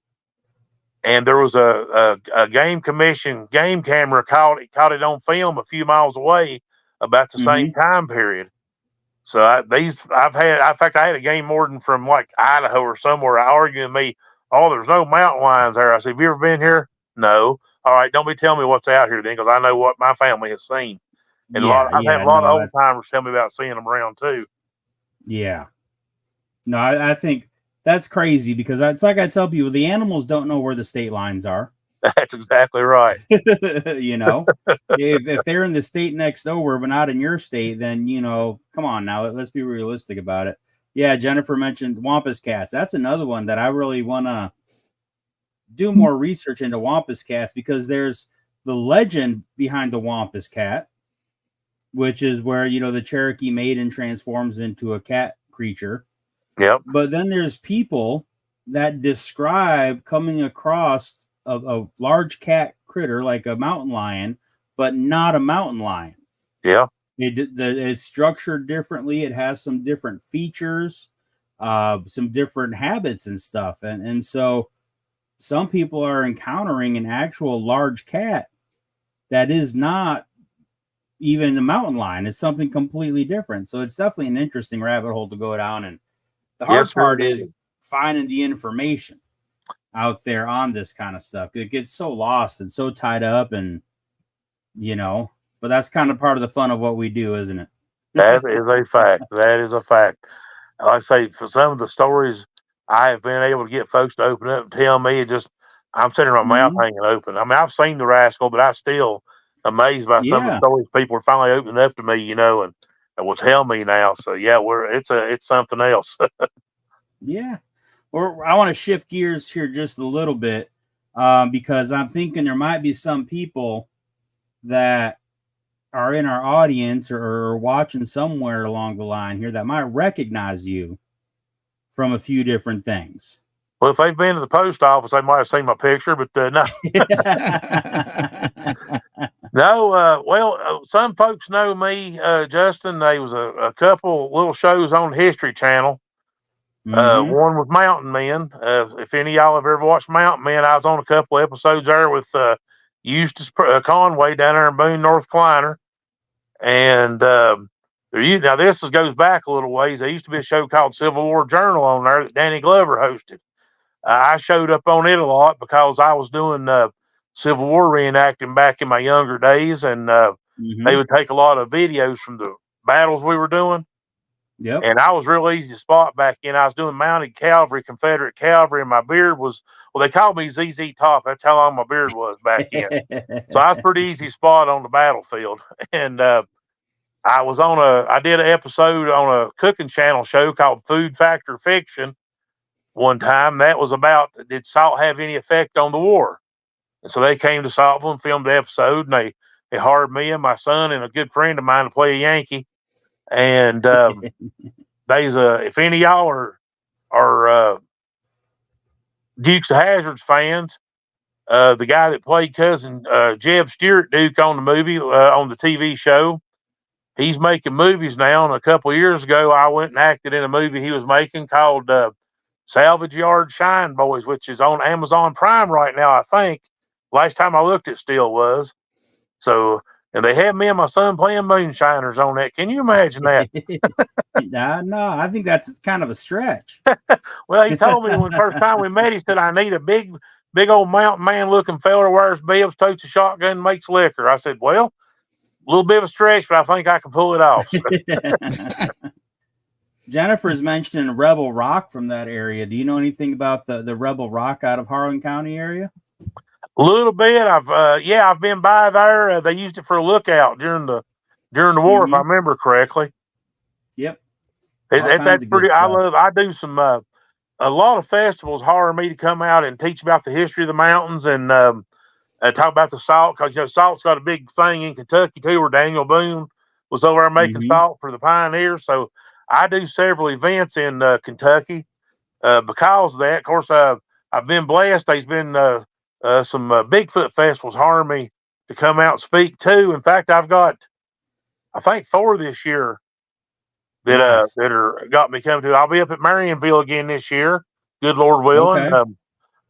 And there was a game commission game camera caught it on film a few miles away about the same Mhm. time period. So I've had, in fact, I had a game warden from like Idaho or somewhere arguing with me, oh, there's no mountain lions there. I said, have you ever been here? No. All right, don't be telling me what's out here then, because I know what my family has seen. And I've had a lot of No, old timers tell me about seeing them around too. yeah. No, I think that's crazy because it's like I tell people, the animals don't know where the state lines are. That's exactly right. If they're in the state next over, but not in your state, then come on now, let's be realistic about it. Yeah, Jennifer mentioned Wampus cats. That's another one that I really want to do more research into Wampus cats, because there's the legend behind the Wampus cat, which is where the Cherokee maiden transforms into a cat creature. Yep. But then there's people that describe coming across a large cat critter like a mountain lion, but not a mountain lion. Yeah. It's structured differently. It has some different features, some different habits and stuff. And so some people are encountering an actual large cat that is not even a mountain lion. It's something completely different. So it's definitely an interesting rabbit hole to go down. And the hard part is finding the information out there on this kind of stuff. It gets so lost and so tied up, and but that's kind of part of the fun of what we do, isn't it? That is a fact. That is a fact. Like I say, for some of the stories I have been able to get folks to open up and tell me, I'm sitting my mouth hanging open. I mean, I've seen the rascal, but I still amazed by some of the stories people are finally opening up to me, and will tell me now. So yeah, it's something else. Yeah. Or I want to shift gears here just a little bit, because I'm thinking there might be some people that are in our audience or watching somewhere along the line here that might recognize you from a few different things. Well, if they've been to the post office, they might have seen my picture, but no. No, some folks know me, Justin. There was a couple little shows on History Channel. One was Mountain Men. If any of y'all have ever watched Mountain Men, I was on a couple episodes there with Eustace Conway down there in Boone, North Carolina. And Now goes back a little ways. There used to be a show called Civil War Journal on there that Danny Glover hosted. I showed up on it a lot because I was doing Civil War reenacting back in my younger days, and they would take a lot of videos from the battles we were doing. Yep. And I was real easy to spot back then. I was doing mounted cavalry, Confederate cavalry, and my beard was, well, they called me ZZ Top. That's how long my beard was back then. So I was pretty easy to spot on the battlefield. And I did an episode on a cooking channel show called Food Factor Fiction one time. That was about, did salt have any effect on the war? And so they came to Saltville and filmed the episode, and they hired me and my son and a good friend of mine to play a Yankee. And if any of y'all are Dukes of Hazzards fans, the guy that played cousin Jeb Stewart Duke on the movie, on the TV show, he's making movies now. And a couple of years ago, I went and acted in a movie he was making called Salvage Yard Shine Boys, which is on Amazon Prime right now, I think. Last time I looked, it still was. So, and they had me and my son playing moonshiners on that. Can you imagine that? No, I think that's kind of a stretch. Well, he told me when the first time we met, he said, I need a big old mountain man looking fella, wears bibs, totes a shotgun, and makes liquor. I said, well, a little bit of a stretch, but I think I can pull it off. Jennifer's mentioning Rebel Rock from that area. Do you know anything about the Rebel Rock out of Harlan County area? A little bit. I've been by there. They used it for a lookout during the war, if I remember correctly. Yep. That's pretty. I do some a lot of festivals hire me to come out and teach about the history of the mountains and talk about the salt, because salt's got a big thing in Kentucky too, where Daniel Boone was over there making salt for the pioneers. So I do several events in Kentucky because of that. Of course, I've been blessed. There's been some Bigfoot festivals hire me to come out and speak too. In fact, I've got, I think, 4 this year that got me coming to. I'll be up at Marionville again this year, good Lord willing. Okay.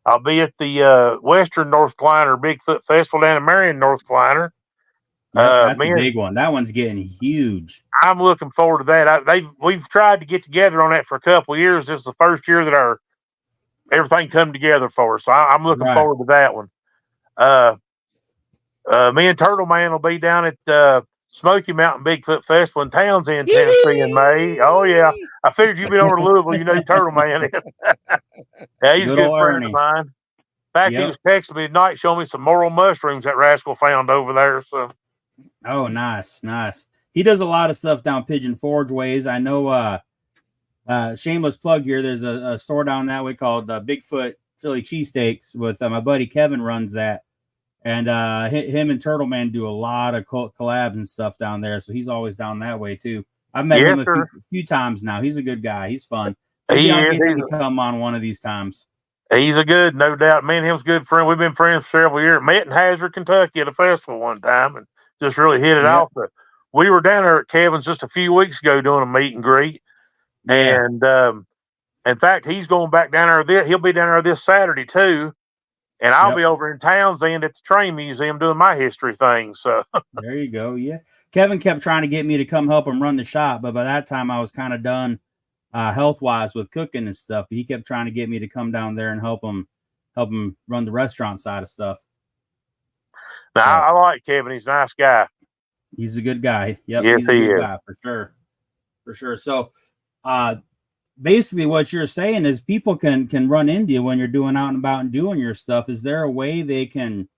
I'll be at the Western North Carolina Bigfoot Festival down in Marion, North Carolina. That's a big one. That one's getting huge. I'm looking forward to that. We've tried to get together on that for a couple of years. This is the first year that everything come together for us. So I'm looking forward to that one. Me and Turtle Man will be down at Smoky Mountain Bigfoot Festival in Townsend, Tennessee in May. Oh yeah, I figured you'd been over to Louisville. You know who Turtle Man is. Yeah, he's Good a good friend Ernie. of mine. In fact, he was texting me tonight, showing me some morel mushrooms that rascal found over there. So, oh, nice. He does a lot of stuff down Pigeon Forge ways. I know. Shameless plug here. There's a store down that way called Bigfoot Philly Cheesesteaks with my buddy Kevin runs that. And him and Turtle Man do a lot of collabs and stuff down there. So he's always down that way too. I've met him a few times now. He's a good guy. He's fun. Maybe I'll get him to come on one of these times. He's a good, no doubt. Me and him's a good friend. We've been friends for several years. Met in Hazard, Kentucky at a festival one time and just really hit it off. But we were down there at Kevin's just a few weeks ago doing a meet and greet. Yeah. And in fact, he's going back down there. He'll be down there this Saturday too. And I'll be over in Townsend at the Train Museum doing my history thing. So there you go. Yeah. Kevin kept trying to get me to come help him run the shop, but by that time I was kind of done health-wise with cooking and stuff. But he kept trying to get me to come down there and help him run the restaurant side of stuff. Now, I like Kevin. He's a nice guy. He's a good guy. Yep. Yes, he's a good guy, for sure. So basically what you're saying is people can run into you when you're doing out and about and doing your stuff. Is there a way they can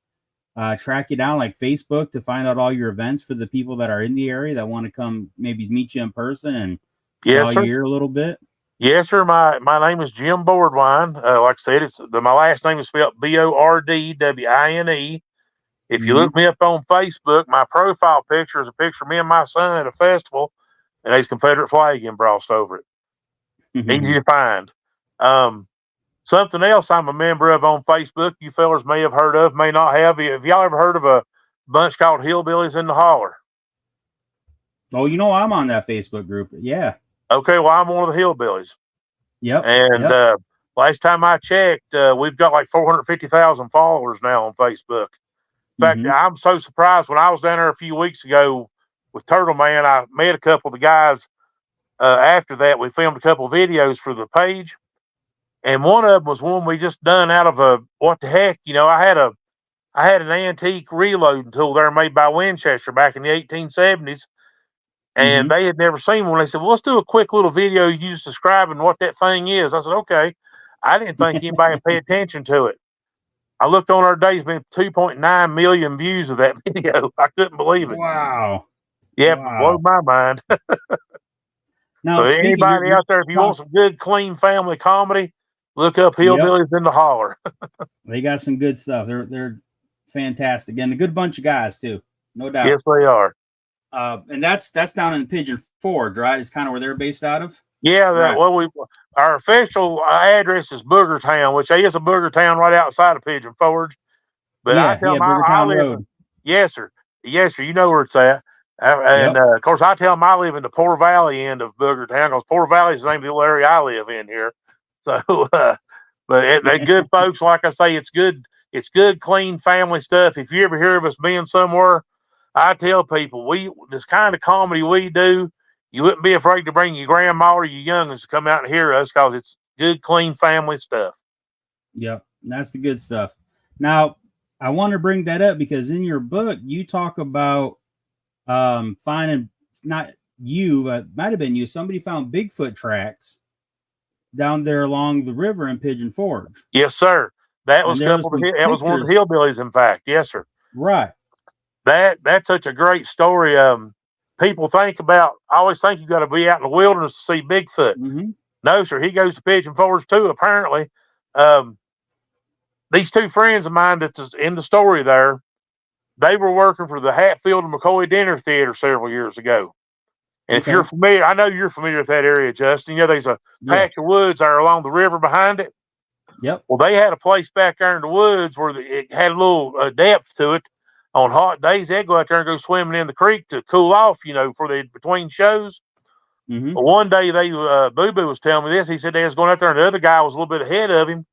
track you down, like Facebook, to find out all your events for the people that are in the area that want to come maybe meet you in person and draw your ear a little bit? Yes, sir. My name is Jim Bordwine. Like I said, my last name is spelled Bordwine. If you look me up on Facebook, my profile picture is a picture of me and my son at a festival, and there's Confederate flag embossed over it. Easy to find. Something else I'm a member of on Facebook, you fellas may have heard of, may not have. Have y'all ever heard of a bunch called Hillbillies in the Holler? Oh, I'm on that Facebook group. Yeah. Okay, well, I'm one of the Hillbillies. Yep. And last time I checked, we've got like 450,000 followers now on Facebook. In fact, I'm so surprised when I was down there a few weeks ago with Turtle Man, I met a couple of the guys. After that, we filmed a couple of videos for the page, and one of them was one we just done out of a what the heck, I had an antique reloading tool there made by Winchester back in the 1870s, and Mhm. they had never seen one. They said, "Well, let's do a quick little video you just describing what that thing is." I said, "Okay." I didn't think anybody would pay attention to it. I looked on our days, been 2.9 million views of that video. I couldn't believe it. Wow. Yeah, it blew Wow. my mind. Now, So speaking, anybody out there, if you want some good, clean family comedy, look up yep, Hillbillies in the Holler. they got some good stuff. They're fantastic and a good bunch of guys too, no doubt. Yes, they are. And that's down in Pigeon Forge, right? Is kind of where they're based out of. Yeah, Right. our official address is Booger Town, which is a Booger Town right outside of Pigeon Forge. But I tell them Booger I Town live. Road. Yes, sir. Yes, sir. You know where it's at. And Yep. of course, I tell them I live in the Poor Valley end of Booger Town because Poor Valley is the name of the little area I live in here. So, they're good folks. Like I say, it's good. It's good, clean family stuff. If you ever hear of us being somewhere, I tell people this kind of comedy we do. You wouldn't be afraid to bring your grandma or your youngins to come out and hear us because it's good, clean family stuff. Yep, that's the good stuff. Now, I want to bring that up because in your book you talk about finding, not you, but might have been you. Somebody found Bigfoot tracks down there along the river in Pigeon Forge. Yes, sir. That And was there was some that was one of the pictures. hillbillies, in fact. Yes, sir. Right. That's such a great story. People think about. I always think you got to be out in the wilderness to see Bigfoot. Mm-hmm. No, sir. He goes to Pigeon Forge too. Apparently, these two friends of mine that's in the story there, they were working for the Hatfield and McCoy Dinner Theater several years ago. And if you're familiar, I know you're familiar with that area, Justin. There's a patch of woods there along the river behind it. Yep. Well, they had a place back there in the woods where it had a little depth to it. On hot days, they'd go out there and go swimming in the creek to cool off, for the between shows. Mm-hmm. But one day, Boo Boo was telling me this. He said they was going out there, and the other guy was a little bit ahead of him.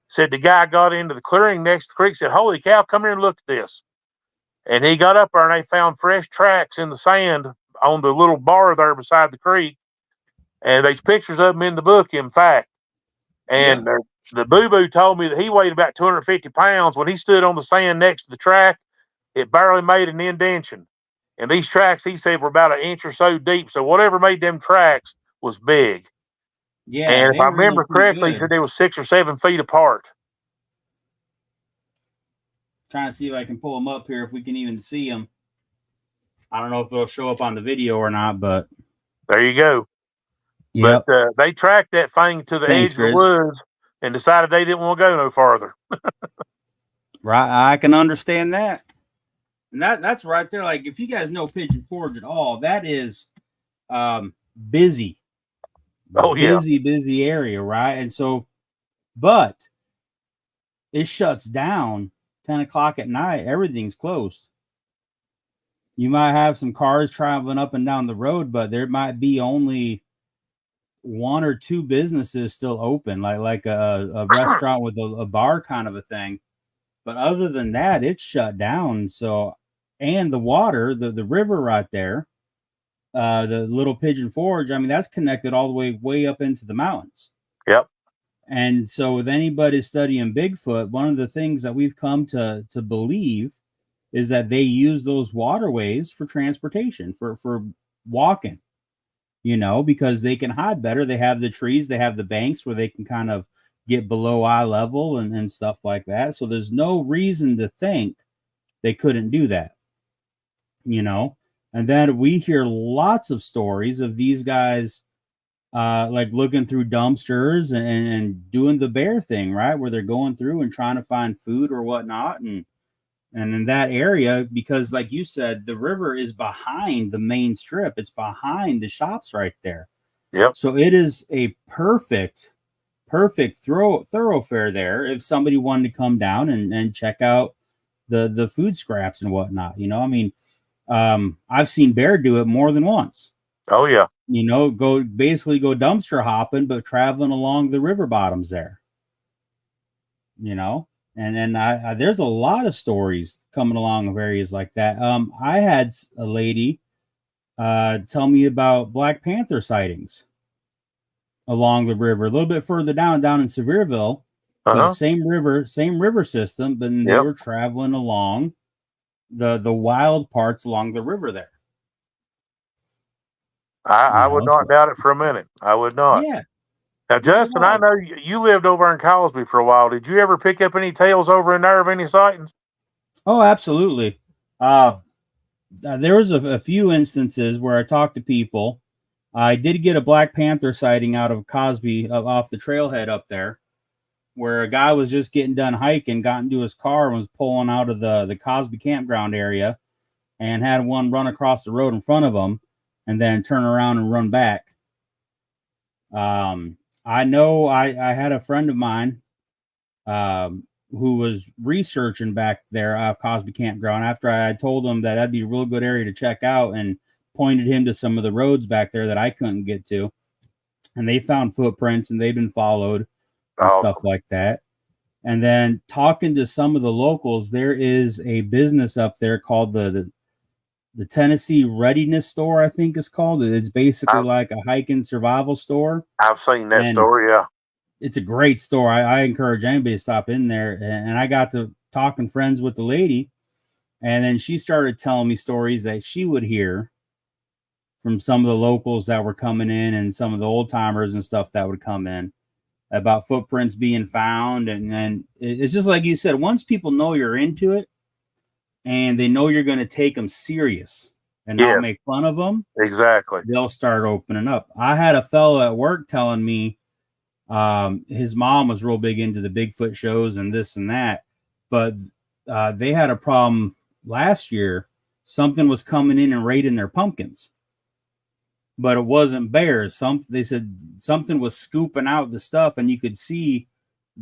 Said the guy got into the clearing next to the creek. Said, "Holy cow, come here and look at this." And he got up there, and they found fresh tracks in the sand on the little bar there beside the creek. And there's pictures of them in the book, in fact. And the Boo Boo told me that he weighed about 250 pounds. When he stood on the sand next to the track, it barely made an indentation. And these tracks, he said, were about an inch or so deep. So whatever made them tracks was big. Yeah. And if I remember correctly, he said they were 6 or 7 feet apart. Trying to see if I can pull them up here, if we can even see them. I don't know if they'll show up on the video or not, but there you go. Yep. But they tracked that thing to the edge of the woods and decided they didn't want to go no farther. Right, I can understand that. And that's right there. Like, if you guys know Pigeon Forge at all, that is busy. Oh, yeah. Busy area, right? And so, but it shuts down 10 o'clock at night. Everything's closed. You might have some cars traveling up and down the road, but there might be only 1 or 2 businesses still open, like a restaurant with a bar kind of a thing. But other than that, it's shut down. So, and the water, the river right there, the Little Pigeon Forge, I mean, that's connected all the way up into the mountains. Yep. And so with anybody studying Bigfoot, one of the things that we've come to believe is that they use those waterways for transportation, for walking, because they can hide better. They have the trees, they have the banks where they can kind of get below eye level and stuff like that. So there's no reason to think they couldn't do that, And then we hear lots of stories of these guys like looking through dumpsters and doing the bear thing, right? Where they're going through and trying to find food or whatnot. And in that area, because like you said, the river is behind the main strip. It's behind the shops right there. Yep. So it is a perfect thoroughfare there if somebody wanted to come down and check out the food scraps and whatnot. I mean, I've seen Bear do it more than once. Oh, yeah. Go dumpster hopping, but traveling along the river bottoms there. And I there's a lot of stories coming along of areas like that. I had a lady tell me about Black Panther sightings along the river. A little bit further down in Sevierville, but same river system, but they were traveling along the wild parts along the river there. I would not doubt it for a minute. I would not. Yeah. Now, Justin, I know you lived over in Cosby for a while. Did you ever pick up any tales over in there of any sightings? Oh, absolutely. There was a few instances where I talked to people. I did get a Black Panther sighting out of Cosby off the trailhead up there, where a guy was just getting done hiking, got into his car and was pulling out of the Cosby campground area and had one run across the road in front of him and then turn around and run back. I know I had a friend of mine who was researching back there Cosby campground after I had told him that that'd be a real good area to check out and pointed him to some of the roads back there that I couldn't get to. And they found footprints and they've been followed and stuff like that. And then talking to some of the locals, there is a business up there called the Tennessee Readiness Store, I think it's called. It's basically like a hiking survival store. I've seen that store, yeah. It's a great store. I encourage anybody to stop in there. And I got to talking friends with the lady, and then she started telling me stories that she would hear from some of the locals that were coming in and some of the old timers and stuff that would come in about footprints being found. And then it's just like you said, once people know you're into it and they know you're going to take them serious and not make fun of them, exactly, they'll start opening up. I had a fellow at work telling me his mom was real big into the Bigfoot shows and this and that, but they had a problem last year. Something was coming in and raiding their pumpkins, but it wasn't bears. They said something was scooping out the stuff and you could see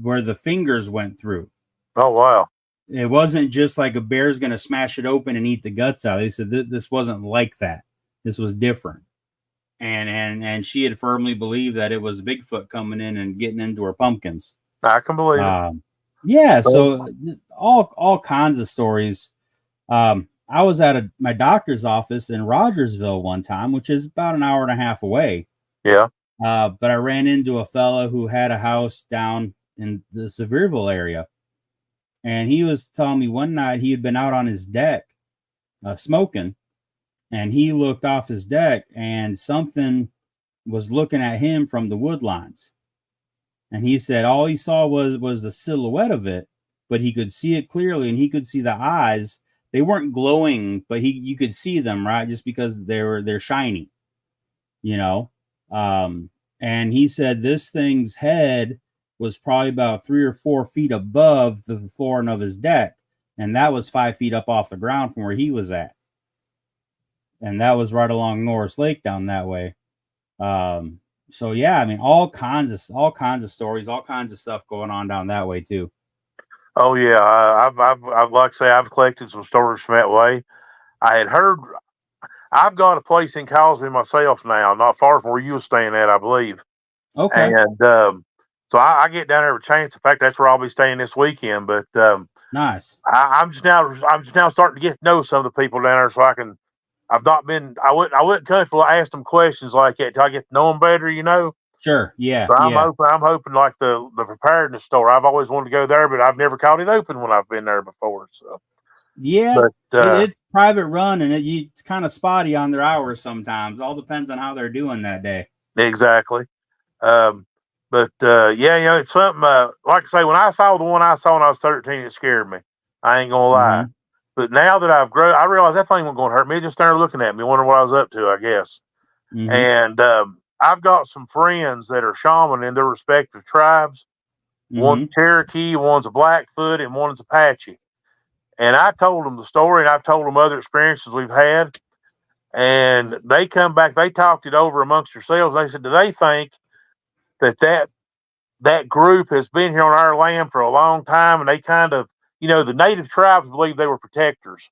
where the fingers went through. Oh, wow. It wasn't just like a bear's going to smash it open and eat the guts out. They said this wasn't like that. This was different. And she had firmly believed that it was Bigfoot coming in and getting into her pumpkins. I can believe it. Yeah, so all kinds of stories. I was at my doctor's office in Rogersville one time, which is about an hour and a half away. Yeah. But I ran into a fella who had a house down in the Sevierville area. And he was telling me one night he had been out on his deck smoking. And he looked off his deck and something was looking at him from the wood lines. And he said all he saw was the silhouette of it, but he could see it clearly and he could see the eyes. They weren't glowing, but you could see them, right? Just because they're shiny, you know? And he said this thing's head was probably about 3 or 4 feet above the flooring of his deck. And that was 5 feet up off the ground from where he was at. And that was right along Norris Lake down that way. So yeah, I mean, all kinds of stories, all kinds of stuff going on down that way too. Oh yeah, I've like I say, I've collected some stories from that way. I had heard. I've got a place in Cosby myself now, not far from where you were staying at, I believe. Okay. And so I get down there with a chance. In fact, that's where I'll be staying this weekend. But nice. I'm just now starting to get to know some of the people down there, so I wasn't comfortable. I asked them questions like that till I get to know them better, you know. Sure. Yeah. So I'm hoping like the preparedness store. I've always wanted to go there, but I've never caught it open when I've been there before. So yeah, but, it's private run and it's kind of spotty on their hours sometimes. All depends on how they're doing that day. Exactly. But yeah, you know, it's something. Like I say, when I saw the one I saw when I was 13, it scared me. I ain't gonna lie. Mm-hmm. But now that I've grown, I realize that thing wasn't going to hurt me. It just started looking at me, wondering what I was up to, I guess. Mm-hmm. And I've got some friends that are shaman in their respective tribes. Mm-hmm. One's Cherokee, one's a Blackfoot, and one's Apache. And I told them the story, and I've told them other experiences we've had. And they come back, they talked it over amongst themselves. They said, do they think that group has been here on our land for a long time, and they kind of, you know, the native tribes believe they were protectors.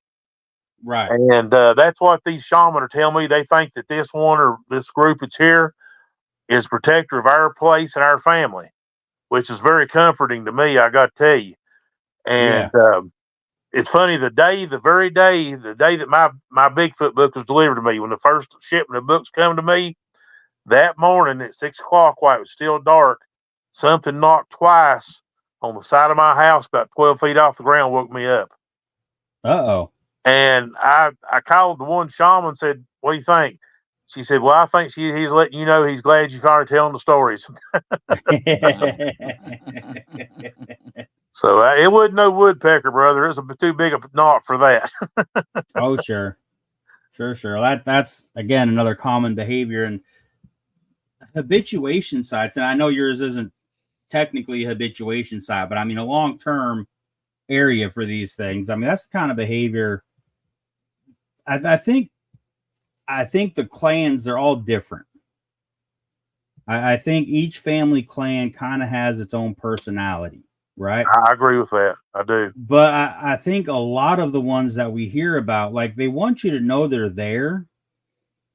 Right. And that's what these shaman are telling me. They think that this one or this group that's here is protector of our place and our family, which is very comforting to me, I got to tell you. And it's funny, the very day, the day that my Bigfoot book was delivered to me, when the first shipment of books come to me, that morning at 6 o'clock, while it was still dark, something knocked twice on the side of my house, about 12 feet off the ground, woke me up. Uh-oh. And I called the one shaman and said, "What do you think?" She said, "Well, I think he's letting you know he's glad you started telling the stories." So it wasn't no woodpecker, brother. It was too big a knot for that. Oh, sure. That's again another common behavior and habituation sites. And I know yours isn't technically a habituation site, but I mean a long-term area for these things. I mean, that's the kind of behavior. I think the clans, they're all different. I think each family clan kind of has its own personality, right? I agree with that. I do. But I think a lot of the ones that we hear about, like, they want you to know they're there.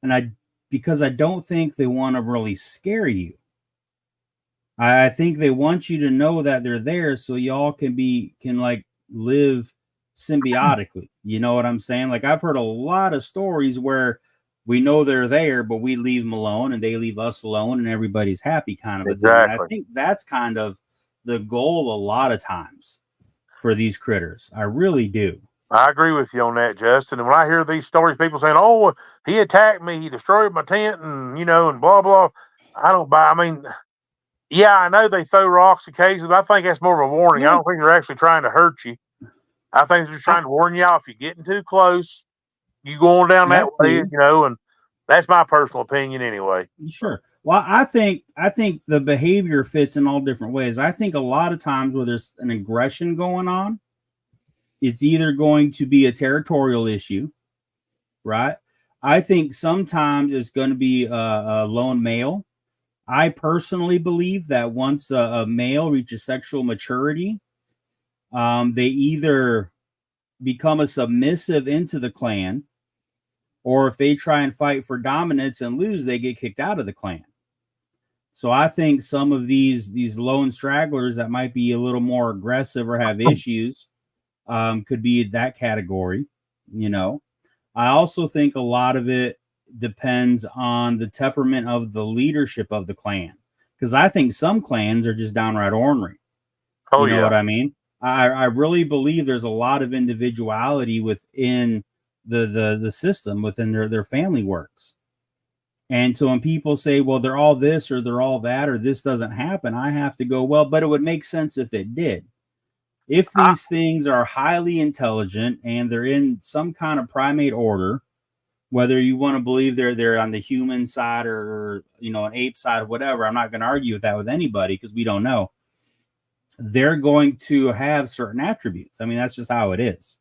And because I don't think they want to really scare you. I think they want you to know that they're there so y'all can like live symbiotically. You know what I'm saying? Like, I've heard a lot of stories where we know they're there, but we leave them alone and they leave us alone and everybody's happy, kind of a thing. And I think that's kind of the goal a lot of times for these critters. I really do. I agree with you on that, Justin. And when I hear these stories, people saying, "Oh, he attacked me, he destroyed my tent," and and blah blah, I don't buy. I mean, yeah, I know they throw rocks occasionally, but I think that's more of a warning. Yeah. I don't think they're actually trying to hurt you. I think they're just trying to warn you off. You're getting too close, you going down that way, and that's my personal opinion anyway. Sure. Well, I think the behavior fits in all different ways. I think a lot of times where there's an aggression going on, it's either going to be a territorial issue, right? I think sometimes it's going to be a lone male. I personally believe that once a male reaches sexual maturity, they either become a submissive into the clan, or if they try and fight for dominance and lose, they get kicked out of the clan. So I think some of these lone stragglers that might be a little more aggressive or have issues could be that category. I also think a lot of it depends on the temperament of the leadership of the clan, because I think some clans are just downright ornery. You know what I mean? I really believe there's a lot of individuality within the system, within their family works. And so when people say, well, they're all this or they're all that, or this doesn't happen, I have to go, well, but it would make sense if it did. If these things are highly intelligent and they're in some kind of primate order, whether you want to believe they're on the human side or an ape side or whatever, I'm not going to argue with that with anybody because we don't know. They're going to have certain attributes. I mean, that's just how it is.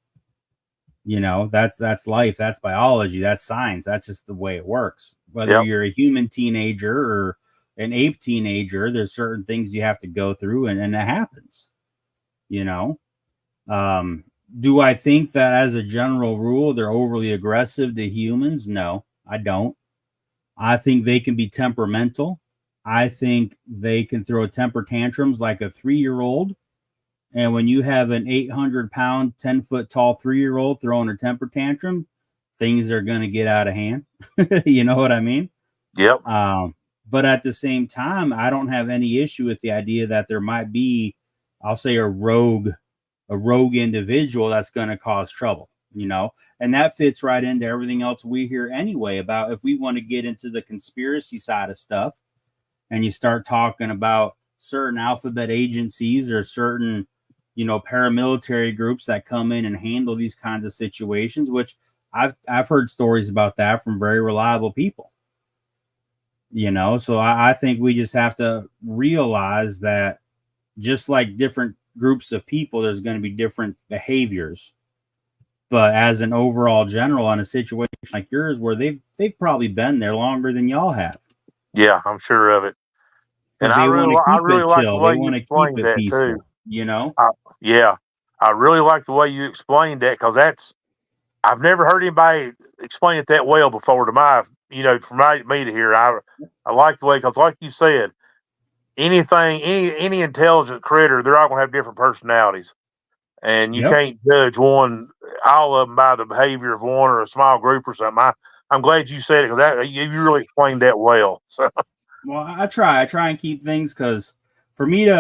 That's life, that's biology, that's science, that's just the way it works. Whether you're a human teenager or an ape teenager, there's certain things you have to go through, and it happens. Do I think that as a general rule they're overly aggressive to humans? No, I don't. I think they can be temperamental. I think they can throw temper tantrums like a 3-year-old. And when you have an 800-pound, 10-foot tall 3-year-old throwing a temper tantrum, things are going to get out of hand. You know what I mean? Yep. But at the same time, I don't have any issue with the idea that there might be, I'll say, a rogue individual that's going to cause trouble, and that fits right into everything else we hear anyway about if we want to get into the conspiracy side of stuff and you start talking about certain alphabet agencies or certain paramilitary groups that come in and handle these kinds of situations, which I've heard stories about that from very reliable people. So I think we just have to realize that just like different groups of people, there's going to be different behaviors. But as an overall general on a situation like yours, where they've probably been there longer than y'all have. Yeah, I'm sure of it. And I really like the way you explained that peaceful, too. I really like the way you explained that, because I've never heard anybody explain it that well before to me to hear. I like the way, because like you said, any intelligent critter, they're all going to have different personalities. and you can't judge all of them by the behavior of one or a small group or something. I'm glad you said it, because you really explained that well. So, well, I try and keep things, because for me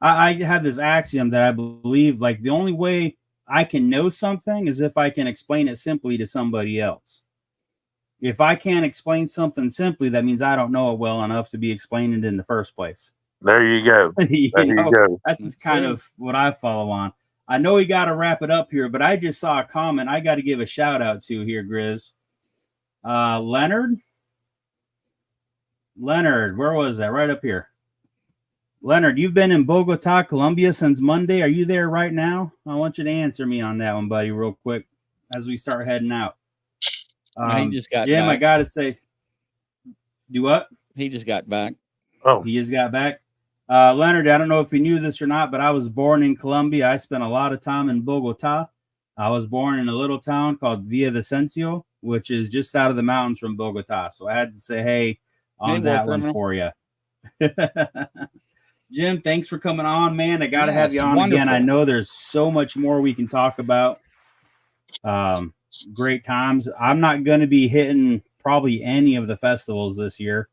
I have this axiom that I believe, like, the only way I can know something is if I can explain it simply to somebody else. If I can't explain something simply, that means I don't know it well enough to be explaining it in the first place. there you go. you You go. That's just kind of what I follow on. I know we got to wrap it up here, but I just saw a comment I got to give a shout out to here, Grizz. Leonard, where was that? Right up here. Leonard, you've been in Bogota, Colombia since Monday. Are you there right now? I want you to answer me on that one, buddy, real quick, as we start heading out. He just got Jim, back. I got to say, do what? He just got back. Oh, He just got back. Leonard, I don't know if you knew this or not, but I was born in Colombia. I spent a lot of time in Bogota. I was born in a little town called Villavicencio, which is just out of the mountains from Bogota. So I had to say, hey, on that one for you. Jim, thanks for coming on, man. I got to have you on again. I know there's so much more we can talk about. Great times. I'm not going to be hitting probably any of the festivals this year.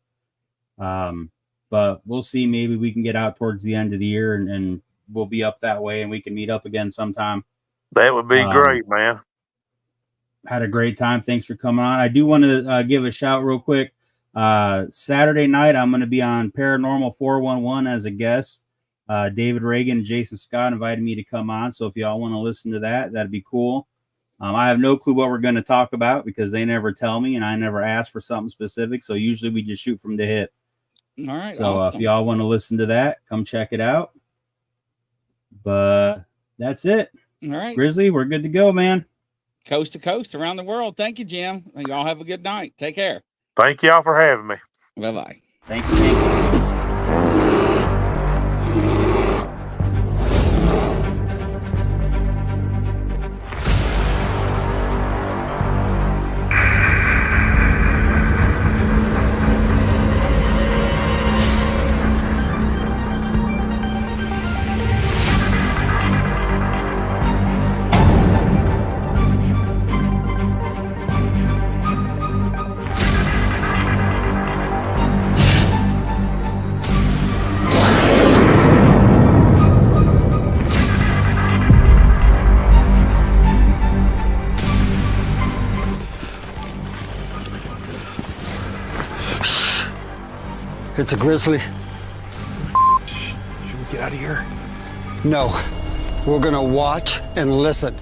But we'll see. Maybe we can get out towards the end of the year and we'll be up that way and we can meet up again sometime. that would be great, man. Had a great time. Thanks for coming on. I do want to give a shout real quick. Saturday night, I'm going to be on Paranormal 411 as a guest. David Reagan and Jason Scott invited me to come on. So if y'all want to listen to that, that'd be cool. I have no clue what we're going to talk about because they never tell me and I never ask for something specific. So usually we just shoot from the hip. All right. So awesome. if y'all want to listen to that, come check it out. But that's it. All right. Grizzly, we're good to go, man. Coast to coast around the world. Thank you, Jim. Y'all have a good night. Take care. Thank y'all for having me. Bye-bye. Thank you. It's a grizzly. Should we get out of here? No, we're gonna watch and listen.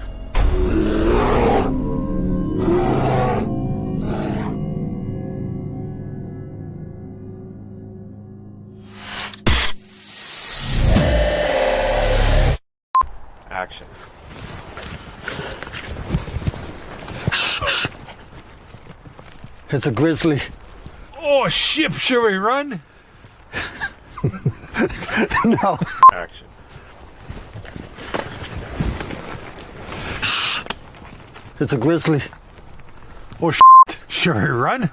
Action. It's a grizzly. Oh, shit, should we run? No. Action. It's a grizzly. Oh, should we run?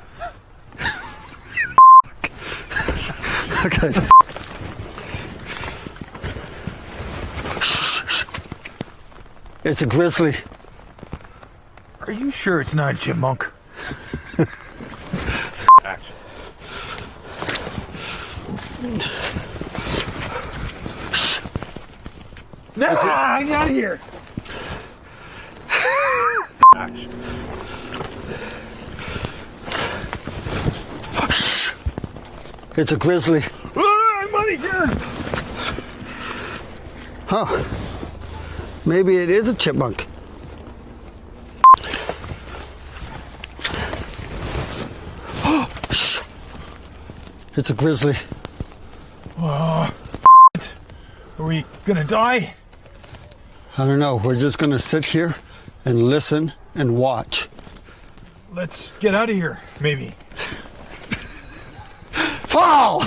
Okay. It's a grizzly. Are you sure it's not a chipmunk? Action. No, I'm out of here. Action. It's a grizzly. I'm out of here. Huh. Maybe it is a chipmunk. It's a grizzly. Are we gonna die? I don't know. We're just gonna sit here and listen and watch. Let's get out of here, maybe. Fall!